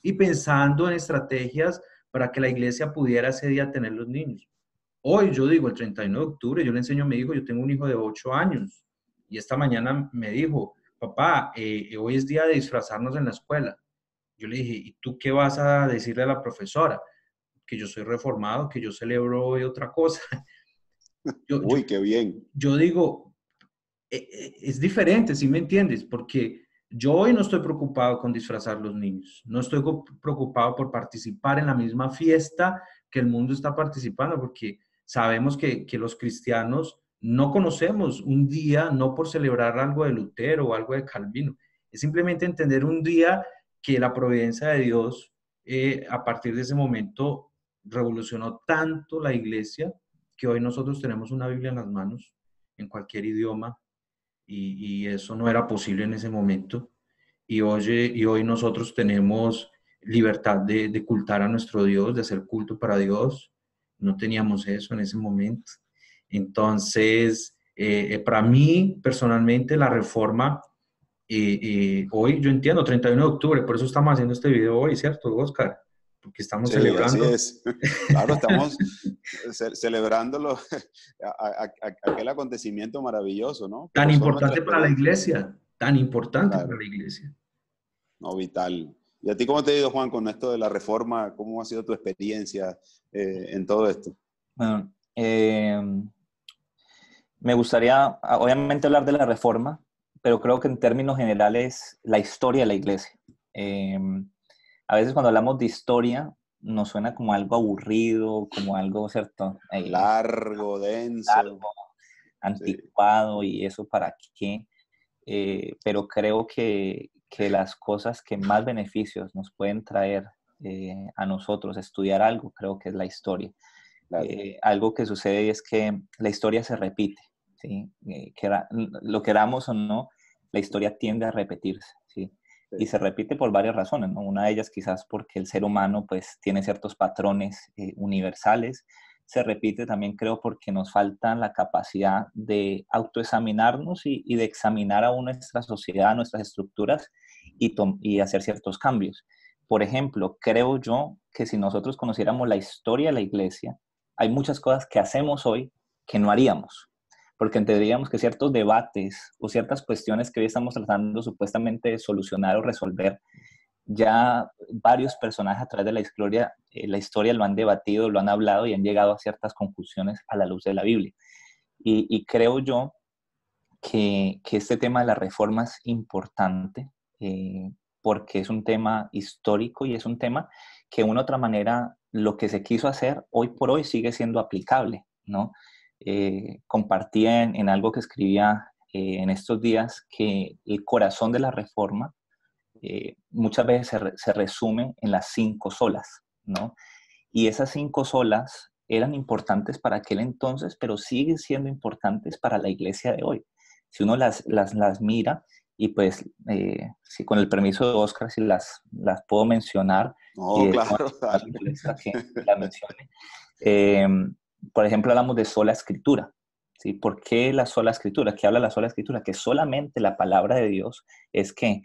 y pensando en estrategias para que la iglesia pudiera ese día tener los niños. Hoy yo digo, el 31 de octubre, yo le enseño a mi hijo, yo tengo un hijo de 8 años y esta mañana me dijo, papá, hoy es día de disfrazarnos en la escuela. Yo le dije, ¿y tú qué vas a decirle a la profesora? Que yo soy reformado, que yo celebro hoy otra cosa. Uy, qué bien. Yo digo, es diferente, ¿sí me entiendes? Porque yo hoy no estoy preocupado con disfrazar a los niños. No estoy preocupado por participar en la misma fiesta que el mundo está participando, porque sabemos que los cristianos no conocemos un día, no por celebrar algo de Lutero o algo de Calvino. Es simplemente entender un día que la providencia de Dios, a partir de ese momento, revolucionó tanto la iglesia que hoy nosotros tenemos una Biblia en las manos, en cualquier idioma, y eso no era posible en ese momento. Y hoy nosotros tenemos libertad de cultar a nuestro Dios, de hacer culto para Dios. No teníamos eso en ese momento. Entonces, para mí, personalmente, la reforma, hoy yo entiendo, 31 de octubre, por eso estamos haciendo este video hoy, ¿cierto, Oscar? Porque estamos celebrando. Así es. Claro, estamos celebrando aquel acontecimiento maravilloso, ¿no? Tan importante para la iglesia, tan importante para la iglesia. No, vital. ¿Y a ti cómo te ha ido, Juan, con esto de la reforma? ¿Cómo ha sido tu experiencia en todo esto? Bueno, me gustaría, obviamente, hablar de la reforma, pero creo que en términos generales, la historia de la iglesia. A veces cuando hablamos de historia, nos suena como algo aburrido, como algo, ¿cierto? Largo, denso. Largo, anticuado, y eso para qué. Pero creo que las cosas que más beneficios nos pueden traer a nosotros estudiar algo, creo que es la historia. Claro. Algo que sucede es que la historia se repite, ¿sí? Lo queramos o no, la historia tiende a repetirse, ¿sí? Sí. Y se repite por varias razones, ¿no? Una de ellas quizás porque el ser humano pues tiene ciertos patrones universales. Se repite también, creo, porque nos falta la capacidad de autoexaminarnos y de examinar aún nuestra sociedad, nuestras estructuras y hacer ciertos cambios. Por ejemplo, creo yo que si nosotros conociéramos la historia de la iglesia, hay muchas cosas que hacemos hoy que no haríamos, porque entenderíamos que ciertos debates o ciertas cuestiones que hoy estamos tratando supuestamente de solucionar o resolver, ya varios personajes a través de la historia lo han debatido, lo han hablado y han llegado a ciertas conclusiones a la luz de la Biblia. Y creo yo que este tema de la reforma es importante porque es un tema histórico y es un tema que de una u otra manera lo que se quiso hacer hoy por hoy sigue siendo aplicable, ¿no? Compartí en algo que escribía en estos días que el corazón de la reforma muchas veces se resume en las 5 solas, ¿no? Y esas 5 solas eran importantes para aquel entonces, pero siguen siendo importantes para la iglesia de hoy. Si uno las mira, y pues, si con el permiso de Oscar, si las puedo mencionar, y No, de hecho, claro, no dale. me molesta que la mencione. Eh, por ejemplo, hablamos de sola escritura. ¿Sí? ¿Por qué la sola escritura? ¿Qué habla la sola escritura? Que solamente la palabra de Dios es que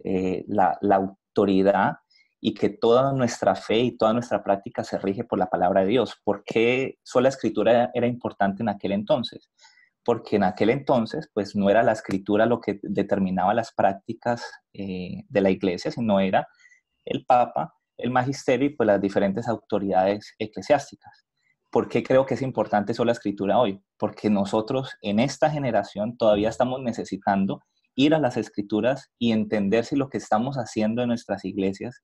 la autoridad y que toda nuestra fe y toda nuestra práctica se rige por la palabra de Dios. ¿Por qué sola escritura era importante en aquel entonces? Porque en aquel entonces, pues no era la escritura lo que determinaba las prácticas de la iglesia, sino era el Papa, el magisterio y pues las diferentes autoridades eclesiásticas. ¿Por qué creo que es importante sola escritura hoy? Porque nosotros en esta generación todavía estamos necesitando ir a las escrituras y entender si lo que estamos haciendo en nuestras iglesias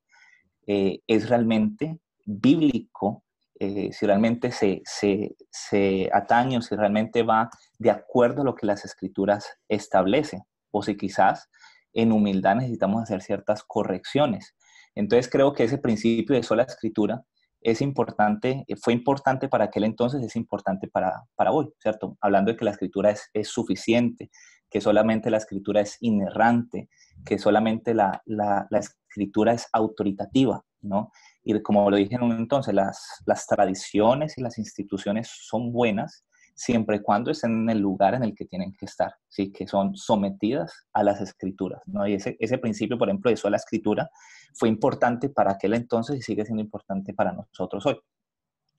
es realmente bíblico, si realmente se atañe o si realmente va de acuerdo a lo que las escrituras establecen, o si quizás en humildad necesitamos hacer ciertas correcciones. Entonces creo que ese principio de sola escritura es importante, fue importante para aquel entonces, es importante para hoy, ¿cierto? Hablando de que la escritura es suficiente, que solamente la escritura es inerrante, que solamente la escritura es autoritativa, ¿no? Y como lo dije en un entonces, las tradiciones y las instituciones son buenas siempre y cuando estén en el lugar en el que tienen que estar, ¿sí? Que son sometidas a las escrituras, ¿no? Y ese principio, por ejemplo, de sola escritura fue importante para aquel entonces y sigue siendo importante para nosotros hoy.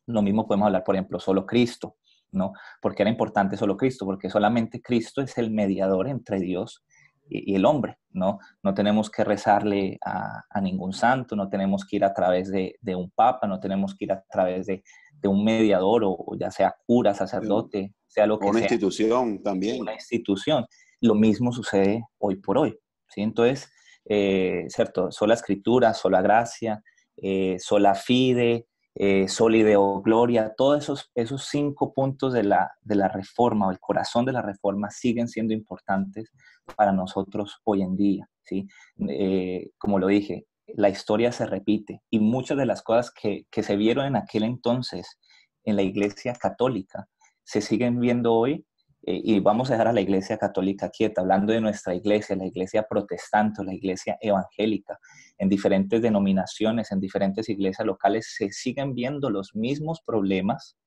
Lo mismo podemos hablar, por ejemplo, solo Cristo, ¿no? ¿Por qué era importante solo Cristo? Porque solamente Cristo es el mediador entre Dios y el hombre, ¿no? No tenemos que rezarle a ningún santo, no tenemos que ir a través de un papa, no tenemos que ir a través de un mediador, o ya sea cura, sacerdote, sea lo que Una sea, institución también. una institución. Lo mismo sucede hoy por hoy, ¿sí? Entonces, ¿cierto? Sola escritura, sola gracia, sola fide, soli deo gloria, todos esos 5 puntos de la reforma o el corazón de la reforma siguen siendo importantes para nosotros hoy en día, ¿sí? Como lo dije, la historia se repite y muchas de las cosas que se vieron en aquel entonces en la Iglesia Católica se siguen viendo hoy, y vamos a dejar a la Iglesia Católica quieta, hablando de nuestra iglesia, la Iglesia protestante, la Iglesia evangélica, en diferentes denominaciones, en diferentes iglesias locales, se siguen viendo los mismos problemas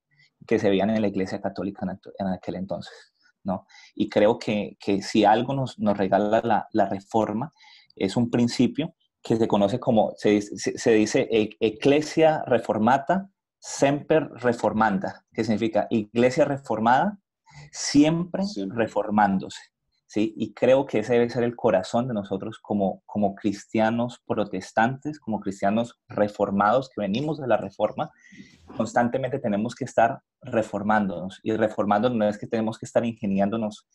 que se veían en la Iglesia Católica en aquel entonces, ¿no? Y creo que si algo nos regala la reforma, es un principio que se conoce como, se dice Ecclesia Reformata Semper Reformanda, que significa iglesia reformada siempre reformándose, ¿sí? Y creo que ese debe ser el corazón de nosotros como cristianos protestantes, como cristianos reformados que venimos de la reforma. Constantemente tenemos que estar reformándonos, y reformándonos no es que tenemos que estar ingeniándonos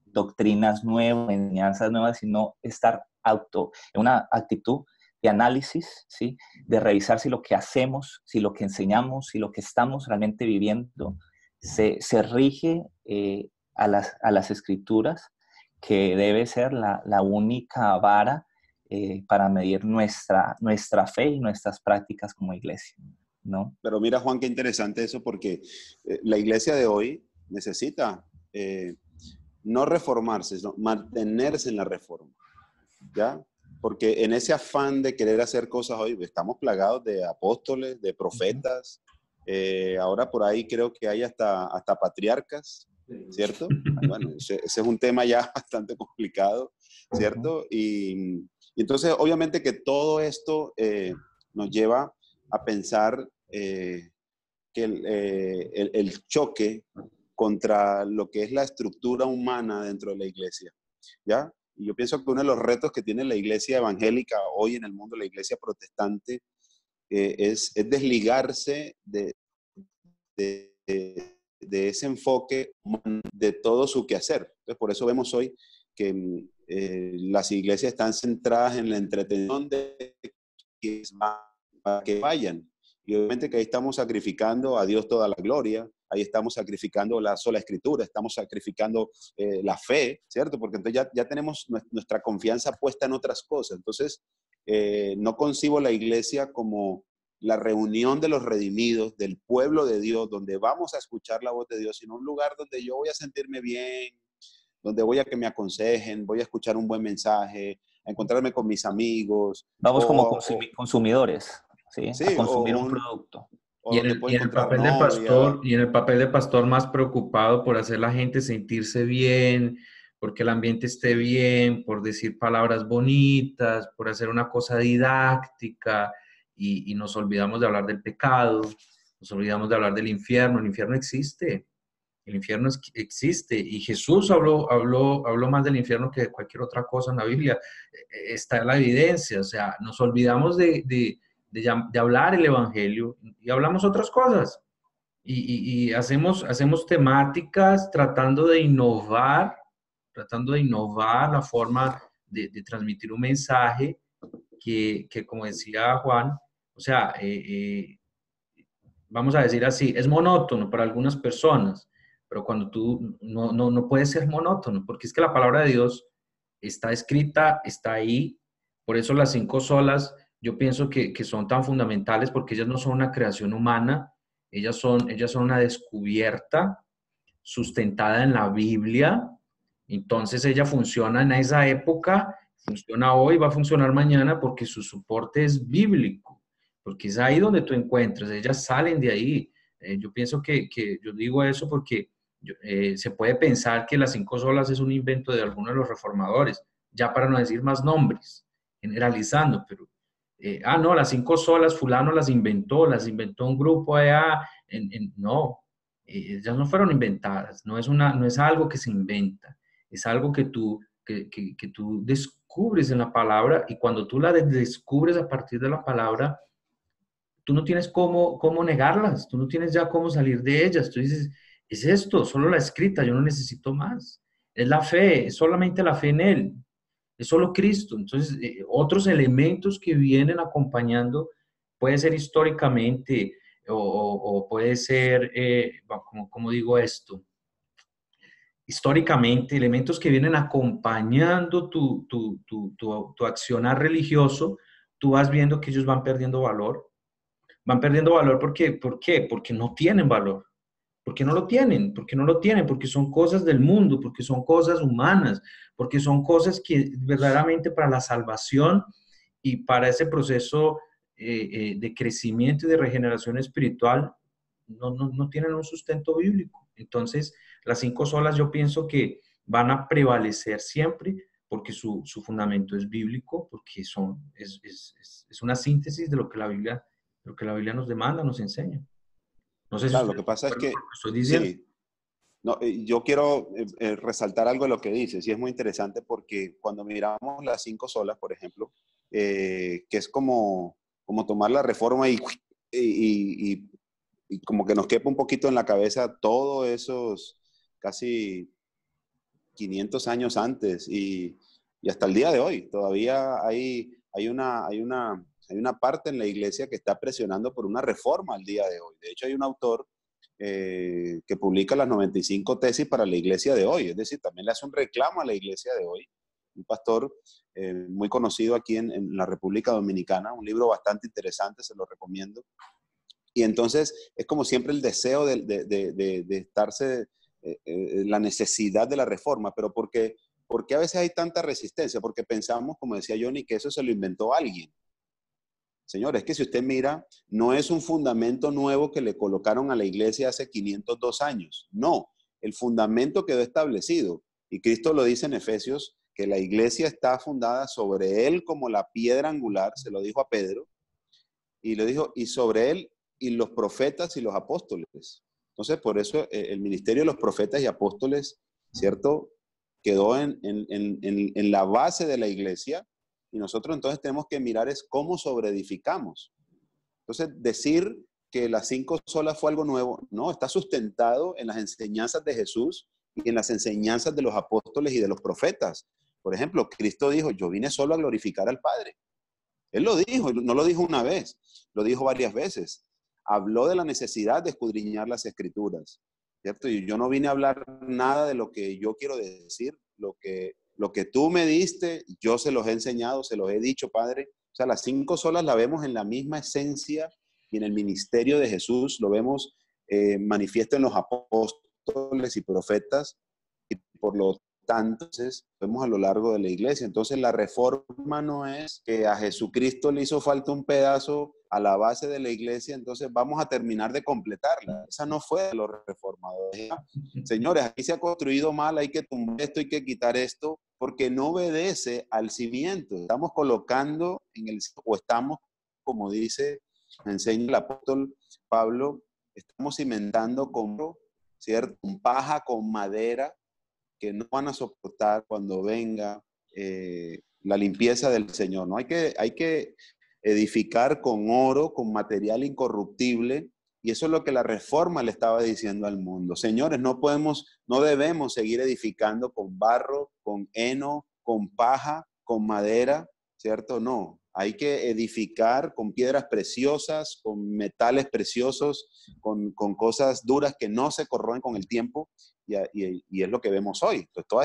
doctrinas nuevas, enseñanzas nuevas, sino estar en una actitud de análisis, ¿sí? De revisar si lo que hacemos, si lo que enseñamos, si lo que estamos realmente viviendo se rige a las escrituras, que debe ser la única vara para medir nuestra fe y nuestras prácticas como iglesia, ¿no? Pero mira, Juan, qué interesante eso, porque la iglesia de hoy necesita no reformarse, sino mantenerse en la reforma, ¿ya? Porque en ese afán de querer hacer cosas hoy, estamos plagados de apóstoles, de profetas, ahora por ahí creo que hay hasta patriarcas, ¿cierto? Bueno, ese es un tema ya bastante complicado, ¿cierto? Y entonces, obviamente que todo esto nos lleva a pensar que el choque contra lo que es la estructura humana dentro de la iglesia, ¿ya? Y yo pienso que uno de los retos que tiene la iglesia evangélica hoy en el mundo, la iglesia protestante, es desligarse de ese enfoque de todo su quehacer. Entonces, por eso vemos hoy que las iglesias están centradas en la entretención de para que vayan. Y obviamente que ahí estamos sacrificando a Dios toda la gloria, ahí estamos sacrificando la sola escritura, estamos sacrificando la fe, ¿cierto? Porque entonces ya tenemos nuestra confianza puesta en otras cosas. Entonces, no concibo la iglesia como la reunión de los redimidos, del pueblo de Dios, donde vamos a escuchar la voz de Dios, sino un lugar donde yo voy a sentirme bien, donde voy a que me aconsejen, voy a escuchar un buen mensaje, a encontrarme con mis amigos. Vamos como consumidores, ¿sí? A Sí, consumir un producto. o donde puedo Y en el encontrar papel de novia. pastor, y en el papel de pastor más preocupado por hacer la gente sentirse bien, porque el ambiente esté bien, por decir palabras bonitas, por hacer una cosa didáctica, y nos olvidamos de hablar del pecado, nos olvidamos de hablar del infierno. El infierno existe. El infierno existe, y Jesús habló más del infierno que de cualquier otra cosa en la Biblia. Está la evidencia. O sea, nos olvidamos de hablar el evangelio y hablamos otras cosas. Y hacemos temáticas tratando de innovar la forma de transmitir un mensaje que, como decía Juan, o sea, vamos a decir así, es monótono para algunas personas, pero cuando tú no puedes ser monótono, porque es que la palabra de Dios está escrita, está ahí. Por eso las 5 solas yo pienso que son tan fundamentales, porque ellas no son una creación humana, ellas son una descubierta sustentada en la Biblia. Entonces ella funciona en esa época, funciona hoy, va a funcionar mañana, porque su soporte es bíblico, porque es ahí donde tú encuentras, ellas salen de ahí. Yo pienso que yo digo eso porque se puede pensar que las 5 solas es un invento de algunos de los reformadores, ya para no decir más nombres, generalizando, pero no, las 5 solas, fulano las inventó un grupo allá, no, ellas no fueron inventadas, no es algo que se inventa, es algo que tú descubres en la palabra, y cuando tú la descubres a partir de la palabra, tú no tienes cómo negarlas, tú no tienes ya cómo salir de ellas. Tú dices, es esto, solo la escrita, yo no necesito más. Es la fe, es solamente la fe en Él, es solo Cristo. Entonces, otros elementos que vienen acompañando, puede ser históricamente, o puede ser, ¿cómo digo esto? Históricamente, elementos que vienen acompañando tu accionar religioso, tú vas viendo que ellos van perdiendo valor. Van perdiendo valor porque, ¿por qué? Porque no tienen valor. Porque no lo tienen, porque no lo tienen, porque son cosas del mundo, porque son cosas humanas, porque son cosas que verdaderamente para la salvación y para ese proceso de crecimiento y de regeneración espiritual no tienen un sustento bíblico. Entonces, las 5 solas yo pienso que van a prevalecer siempre, porque su fundamento es bíblico, porque es una síntesis de lo que la Biblia nos demanda, nos enseña. No sé si Claro, lo usted que pasa es acuerda que, con lo que estoy diciendo. sí, no, yo quiero resaltar algo de lo que dices, y es muy interesante porque cuando miramos las 5 solas, por ejemplo, que es como tomar la reforma y, y como que nos quepa un poquito en la cabeza todos esos casi 500 años antes y hasta el día de hoy. Todavía hay hay una parte en la iglesia que está presionando por una reforma al día de hoy. De hecho, hay un autor que publica las 95 tesis para la iglesia de hoy. Es decir, también le hace un reclamo a la iglesia de hoy. Un pastor muy conocido aquí en la República Dominicana, un libro bastante interesante, se lo recomiendo. Y entonces es como siempre el deseo de estarse, la necesidad de la reforma, pero ¿por qué a veces hay tanta resistencia? Porque pensamos, como decía Johnny, que eso se lo inventó alguien. Señores, es que si usted mira, no es un fundamento nuevo que le colocaron a la iglesia hace 502 años. No, el fundamento quedó establecido. Y Cristo lo dice en Efesios, que la iglesia está fundada sobre él como la piedra angular, se lo dijo a Pedro, y lo dijo, y sobre él y los profetas y los apóstoles. Entonces, por eso el ministerio de los profetas y apóstoles, ¿cierto? Quedó en la base de la iglesia. Y nosotros entonces tenemos que mirar es cómo sobreedificamos. Entonces, decir que las 5 solas fue algo nuevo, no, está sustentado en las enseñanzas de Jesús y en las enseñanzas de los apóstoles y de los profetas. Por ejemplo, Cristo dijo, yo vine solo a glorificar al Padre. Él lo dijo, no lo dijo una vez, lo dijo varias veces. Habló de la necesidad de escudriñar las Escrituras, ¿cierto? Y yo no vine a hablar nada de lo que yo quiero decir, lo que tú me diste, yo se los he enseñado, se los he dicho, Padre. O sea, las 5 solas la vemos en la misma esencia y en el ministerio de Jesús, lo vemos manifiesto en los apóstoles y profetas, y por lo tanto, entonces, vemos a lo largo de la iglesia. Entonces, la reforma no es que a Jesucristo le hizo falta un pedazo a la base de la iglesia, entonces vamos a terminar de completarla. Esa no fue de los reformadores. Señores, aquí se ha construido mal, hay que tumbar esto, hay que quitar esto, porque no obedece al cimiento. Estamos colocando o estamos, como dice, enseña el apóstol Pablo, estamos cimentando con, ¿cierto? Con paja, con madera, que no van a soportar cuando venga la limpieza del Señor, ¿no? Hay que edificar con oro, con material incorruptible, y eso es lo que la reforma le estaba diciendo al mundo. Señores, no debemos seguir edificando con barro, con heno, con paja, con madera, ¿cierto? No, hay que edificar con piedras preciosas, con metales preciosos, con cosas duras que no se corroen con el tiempo, y es lo que vemos hoy. Entonces, todo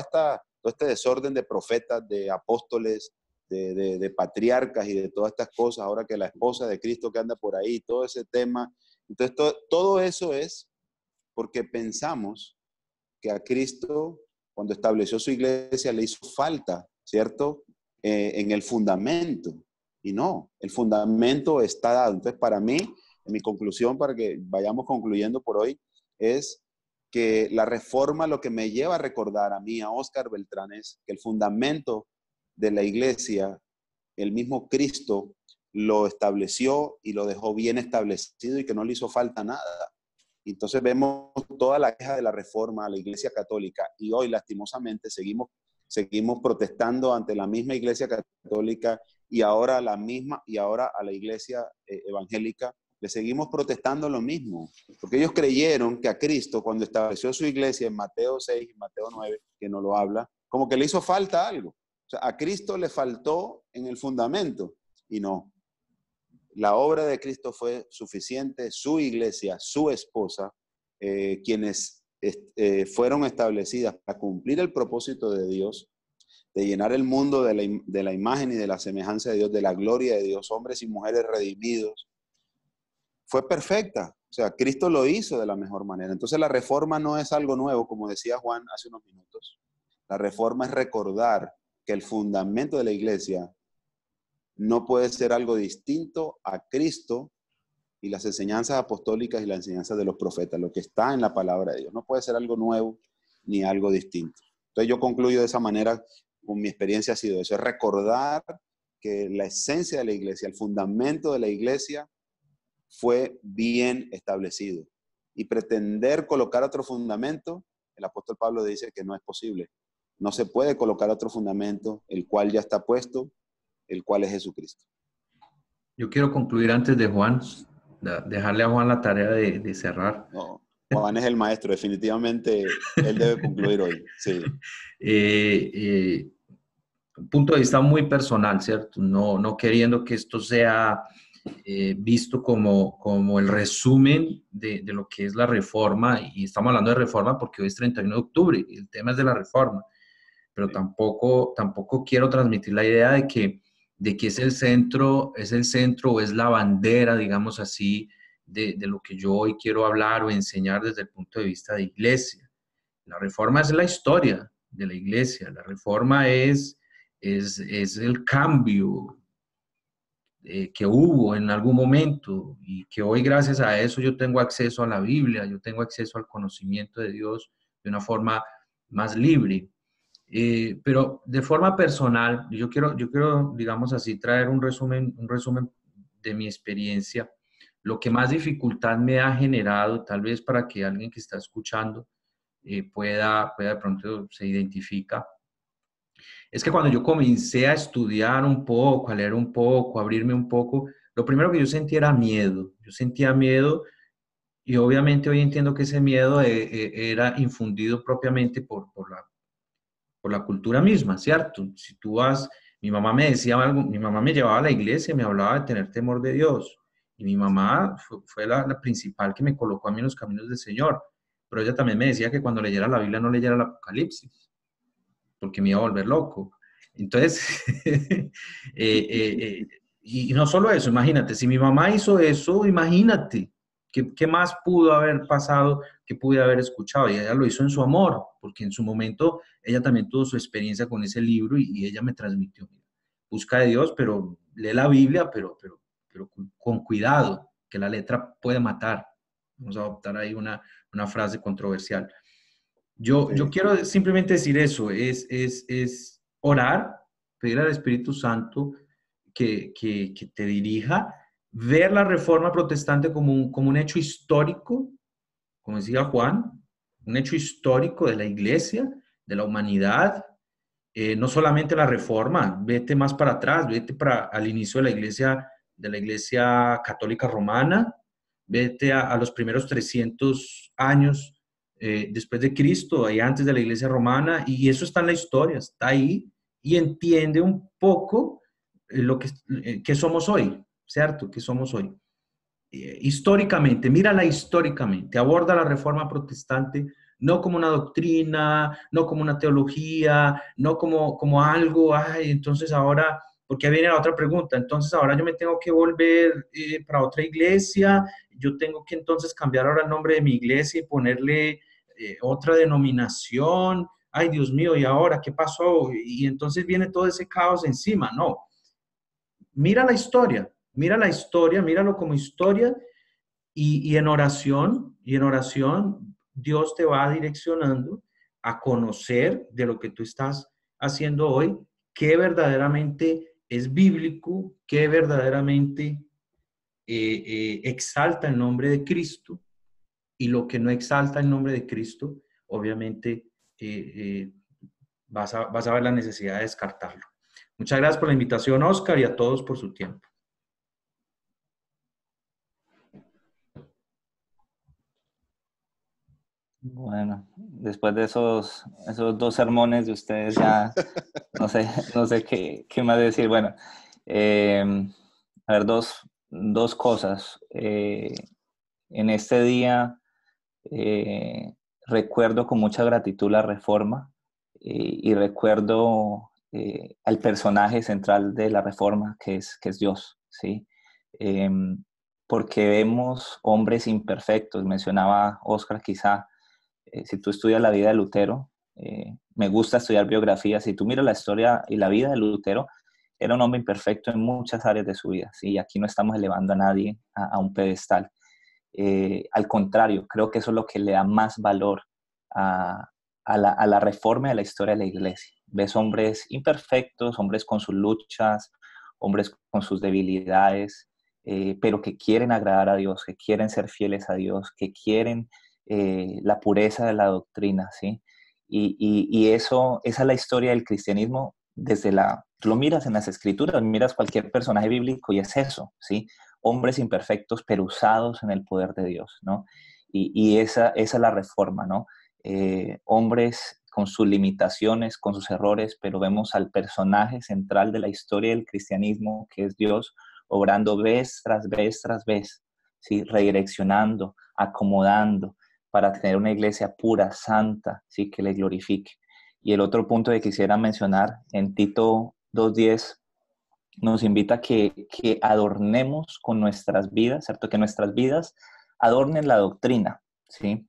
este desorden de profetas, de apóstoles, de patriarcas y de todas estas cosas, ahora que la esposa de Cristo que anda por ahí, todo ese tema. Entonces, todo eso es porque pensamos que a Cristo, cuando estableció su iglesia, le hizo falta, ¿cierto? En el fundamento. Y no, el fundamento está dado. Entonces, para mí, en mi conclusión, para que vayamos concluyendo por hoy, es que la reforma lo que me lleva a recordar a mí, a Óscar Beltrán, es que el fundamento de la iglesia, el mismo Cristo lo estableció y lo dejó bien establecido y que no le hizo falta nada. Entonces vemos toda la queja de la reforma a la iglesia católica y hoy lastimosamente seguimos protestando ante la misma iglesia católica y ahora a la iglesia evangélica le seguimos protestando lo mismo, porque ellos creyeron que a Cristo, cuando estableció su iglesia en Mateo 6 y Mateo 9, que no lo habla, como que le hizo falta algo. O sea, a Cristo le faltó en el fundamento, y no. La obra de Cristo fue suficiente, su iglesia, su esposa, quienes fueron establecidas para cumplir el propósito de Dios, de llenar el mundo de la imagen y de la semejanza de Dios, de la gloria de Dios, hombres y mujeres redimidos, fue perfecta. O sea, Cristo lo hizo de la mejor manera. Entonces la reforma no es algo nuevo, como decía Juan hace unos minutos. La reforma es recordar que el fundamento de la iglesia no puede ser algo distinto a Cristo y las enseñanzas apostólicas y las enseñanzas de los profetas, lo que está en la palabra de Dios. No puede ser algo nuevo ni algo distinto. Entonces yo concluyo de esa manera, con mi experiencia ha sido eso, es recordar que la esencia de la iglesia, el fundamento de la iglesia fue bien establecido. Y pretender colocar otro fundamento, el apóstol Pablo dice que no es posible. No se puede colocar otro fundamento, el cual ya está puesto, el cual es Jesucristo. Yo quiero concluir antes de Juan, dejarle a Juan la tarea de cerrar. No, Juan es el maestro, definitivamente él debe concluir hoy. Sí. un punto de vista muy personal, ¿cierto? No queriendo que esto sea visto como el resumen de lo que es la reforma, y estamos hablando de reforma porque hoy es 31 de octubre y el tema es de la reforma, pero tampoco quiero transmitir la idea de que es el centro o es la bandera, digamos así, de lo que yo hoy quiero hablar o enseñar desde el punto de vista de iglesia. La reforma es la historia de la iglesia, la reforma es el cambio que hubo en algún momento y que hoy gracias a eso yo tengo acceso a la Biblia, yo tengo acceso al conocimiento de Dios de una forma más libre. Pero de forma personal, yo quiero, digamos así, traer un resumen de mi experiencia. Lo que más dificultad me ha generado, tal vez para que alguien que está escuchando pueda de pronto se identifica, es que cuando yo comencé a estudiar un poco, a leer un poco, a abrirme un poco, lo primero que yo sentía era miedo. Yo sentía miedo y obviamente hoy entiendo que ese miedo era infundido propiamente por la cultura misma, ¿cierto? Si tú vas, mi mamá me decía algo, mi mamá me llevaba a la iglesia, me hablaba de tener temor de Dios. Y mi mamá fue la principal que me colocó a mí en los caminos del Señor. Pero ella también me decía que cuando leyera la Biblia no leyera el Apocalipsis porque me iba a volver loco. Entonces, y no solo eso, imagínate, si mi mamá hizo eso, imagínate, ¿qué más pudo haber pasado, qué pude haber escuchado? Y ella lo hizo en su amor, porque en su momento ella también tuvo su experiencia con ese libro y ella me transmitió, busca de Dios, pero lee la Biblia, pero con cuidado, que la letra puede matar. Vamos a adoptar ahí una frase controversial. Yo Sí. quiero simplemente decir eso, es orar, pedir al Espíritu Santo que te dirija, ver la reforma protestante como un hecho histórico, como decía Juan, un hecho histórico de la iglesia, de la humanidad, no solamente la reforma, vete más para atrás, vete al inicio de la iglesia católica romana, vete a los primeros 300 años después de Cristo, ahí antes de la iglesia romana, y eso está en la historia, está ahí, y entiende un poco lo que somos hoy, ¿cierto? ¿Qué somos hoy? Históricamente, mírala históricamente, aborda la reforma protestante no como una doctrina, no como una teología, no como algo, ay, entonces ahora, porque viene la otra pregunta, entonces ahora yo me tengo que volver para otra iglesia, yo tengo que entonces cambiar ahora el nombre de mi iglesia y ponerle otra denominación, ay Dios mío, ¿y ahora qué pasó? Y entonces viene todo ese caos encima, no. Mira la historia, míralo como historia y en oración Dios te va direccionando a conocer de lo que tú estás haciendo hoy, qué verdaderamente es bíblico, qué verdaderamente exalta el nombre de Cristo y lo que no exalta el nombre de Cristo, obviamente vas a ver la necesidad de descartarlo. Muchas gracias por la invitación, Oscar, y a todos por su tiempo. Bueno, después de esos 2 sermones de ustedes ya no sé qué más decir. Bueno, a ver, dos cosas. En este día recuerdo con mucha gratitud la Reforma y recuerdo al personaje central de la Reforma, que es Dios, ¿sí? Porque vemos hombres imperfectos. Mencionaba Oscar, quizá, si tú estudias la vida de Lutero, me gusta estudiar biografías, si tú miras la historia y la vida de Lutero, era un hombre imperfecto en muchas áreas de su vida, ¿sí? Aquí no estamos elevando a nadie a un pedestal. Al contrario, creo que eso es lo que le da más valor a la reforma y a la historia de la iglesia. Ves hombres imperfectos, hombres con sus luchas, hombres con sus debilidades, pero que quieren agradar a Dios, que quieren ser fieles a Dios, que quieren la pureza de la doctrina, ¿sí? Y esa es la historia del cristianismo tú lo miras en las escrituras, miras cualquier personaje bíblico y es eso, ¿sí? Hombres imperfectos pero usados en el poder de Dios, ¿no? Y esa es la reforma, ¿no? Hombres con sus limitaciones, con sus errores, pero vemos al personaje central de la historia del cristianismo, que es Dios, obrando vez tras vez tras vez, ¿sí? Redireccionando, acomodando, para tener una iglesia pura, santa, ¿sí? Que le glorifique. Y el otro punto que quisiera mencionar, en Tito 2:10, nos invita a que adornemos con nuestras vidas, ¿cierto? Que nuestras vidas adornen la doctrina, ¿sí?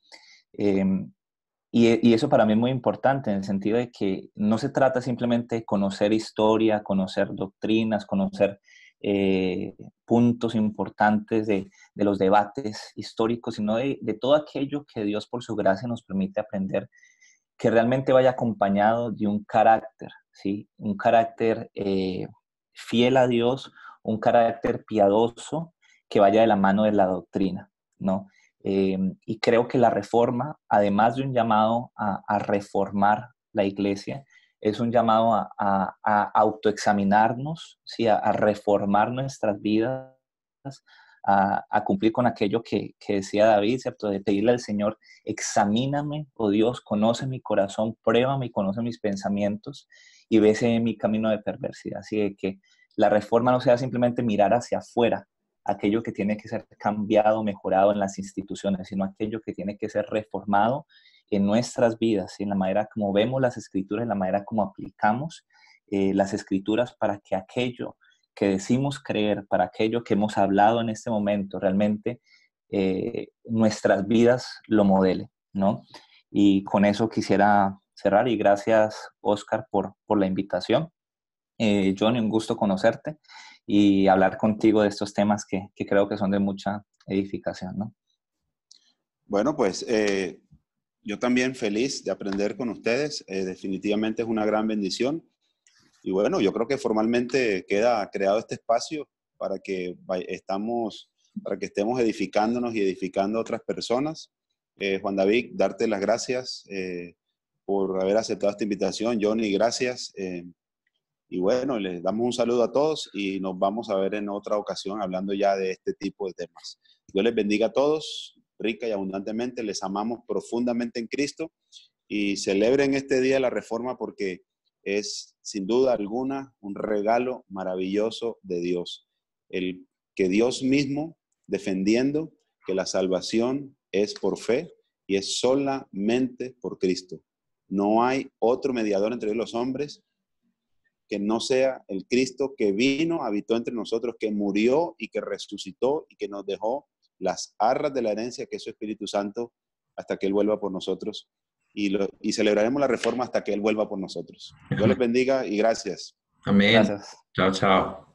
Eh, y eso para mí es muy importante en el sentido de que no se trata simplemente de conocer historia, conocer doctrinas, conocer puntos importantes de los debates históricos, sino de todo aquello que Dios por su gracia nos permite aprender, que realmente vaya acompañado de un carácter, ¿sí? Un carácter fiel a Dios, un carácter piadoso que vaya de la mano de la doctrina, ¿no? Y creo que la reforma, además de un llamado a reformar la iglesia, es un llamado a autoexaminarnos, ¿sí? A reformar nuestras vidas, a cumplir con aquello que decía David, ¿cierto? De pedirle al Señor: examíname, oh Dios, conoce mi corazón, pruébame y conoce mis pensamientos y ve si hay en mi camino de perversidad. Así de que la reforma no sea simplemente mirar hacia afuera, aquello que tiene que ser cambiado, mejorado en las instituciones, sino aquello que tiene que ser reformado en nuestras vidas, en la manera como vemos las escrituras, en la manera como aplicamos las escrituras, para que aquello que decimos creer, para aquello que hemos hablado en este momento, realmente nuestras vidas lo modelen, ¿no? Y con eso quisiera cerrar, y gracias, Oscar, por la invitación. Johnny, un gusto conocerte y hablar contigo de estos temas que creo que son de mucha edificación, ¿no? Bueno, pues yo también feliz de aprender con ustedes. Definitivamente es una gran bendición. Y bueno, yo creo que formalmente queda creado este espacio para que estemos edificándonos y edificando a otras personas. Juan David, darte las gracias por haber aceptado esta invitación. Johnny, gracias. Y bueno, les damos un saludo a todos y nos vamos a ver en otra ocasión hablando ya de este tipo de temas. Dios les bendiga a todos, rica y abundantemente. Les amamos profundamente en Cristo y celebren este día de la Reforma, porque es sin duda alguna un regalo maravilloso de Dios. El que Dios mismo, defendiendo que la salvación es por fe y es solamente por Cristo. No hay otro mediador entre los hombres que no sea el Cristo que vino, habitó entre nosotros, que murió y que resucitó y que nos dejó las arras de la herencia, que es su Espíritu Santo, hasta que Él vuelva por nosotros. Y celebraremos la Reforma hasta que Él vuelva por nosotros. Dios les bendiga y gracias. Amén. Gracias. Chao, chao.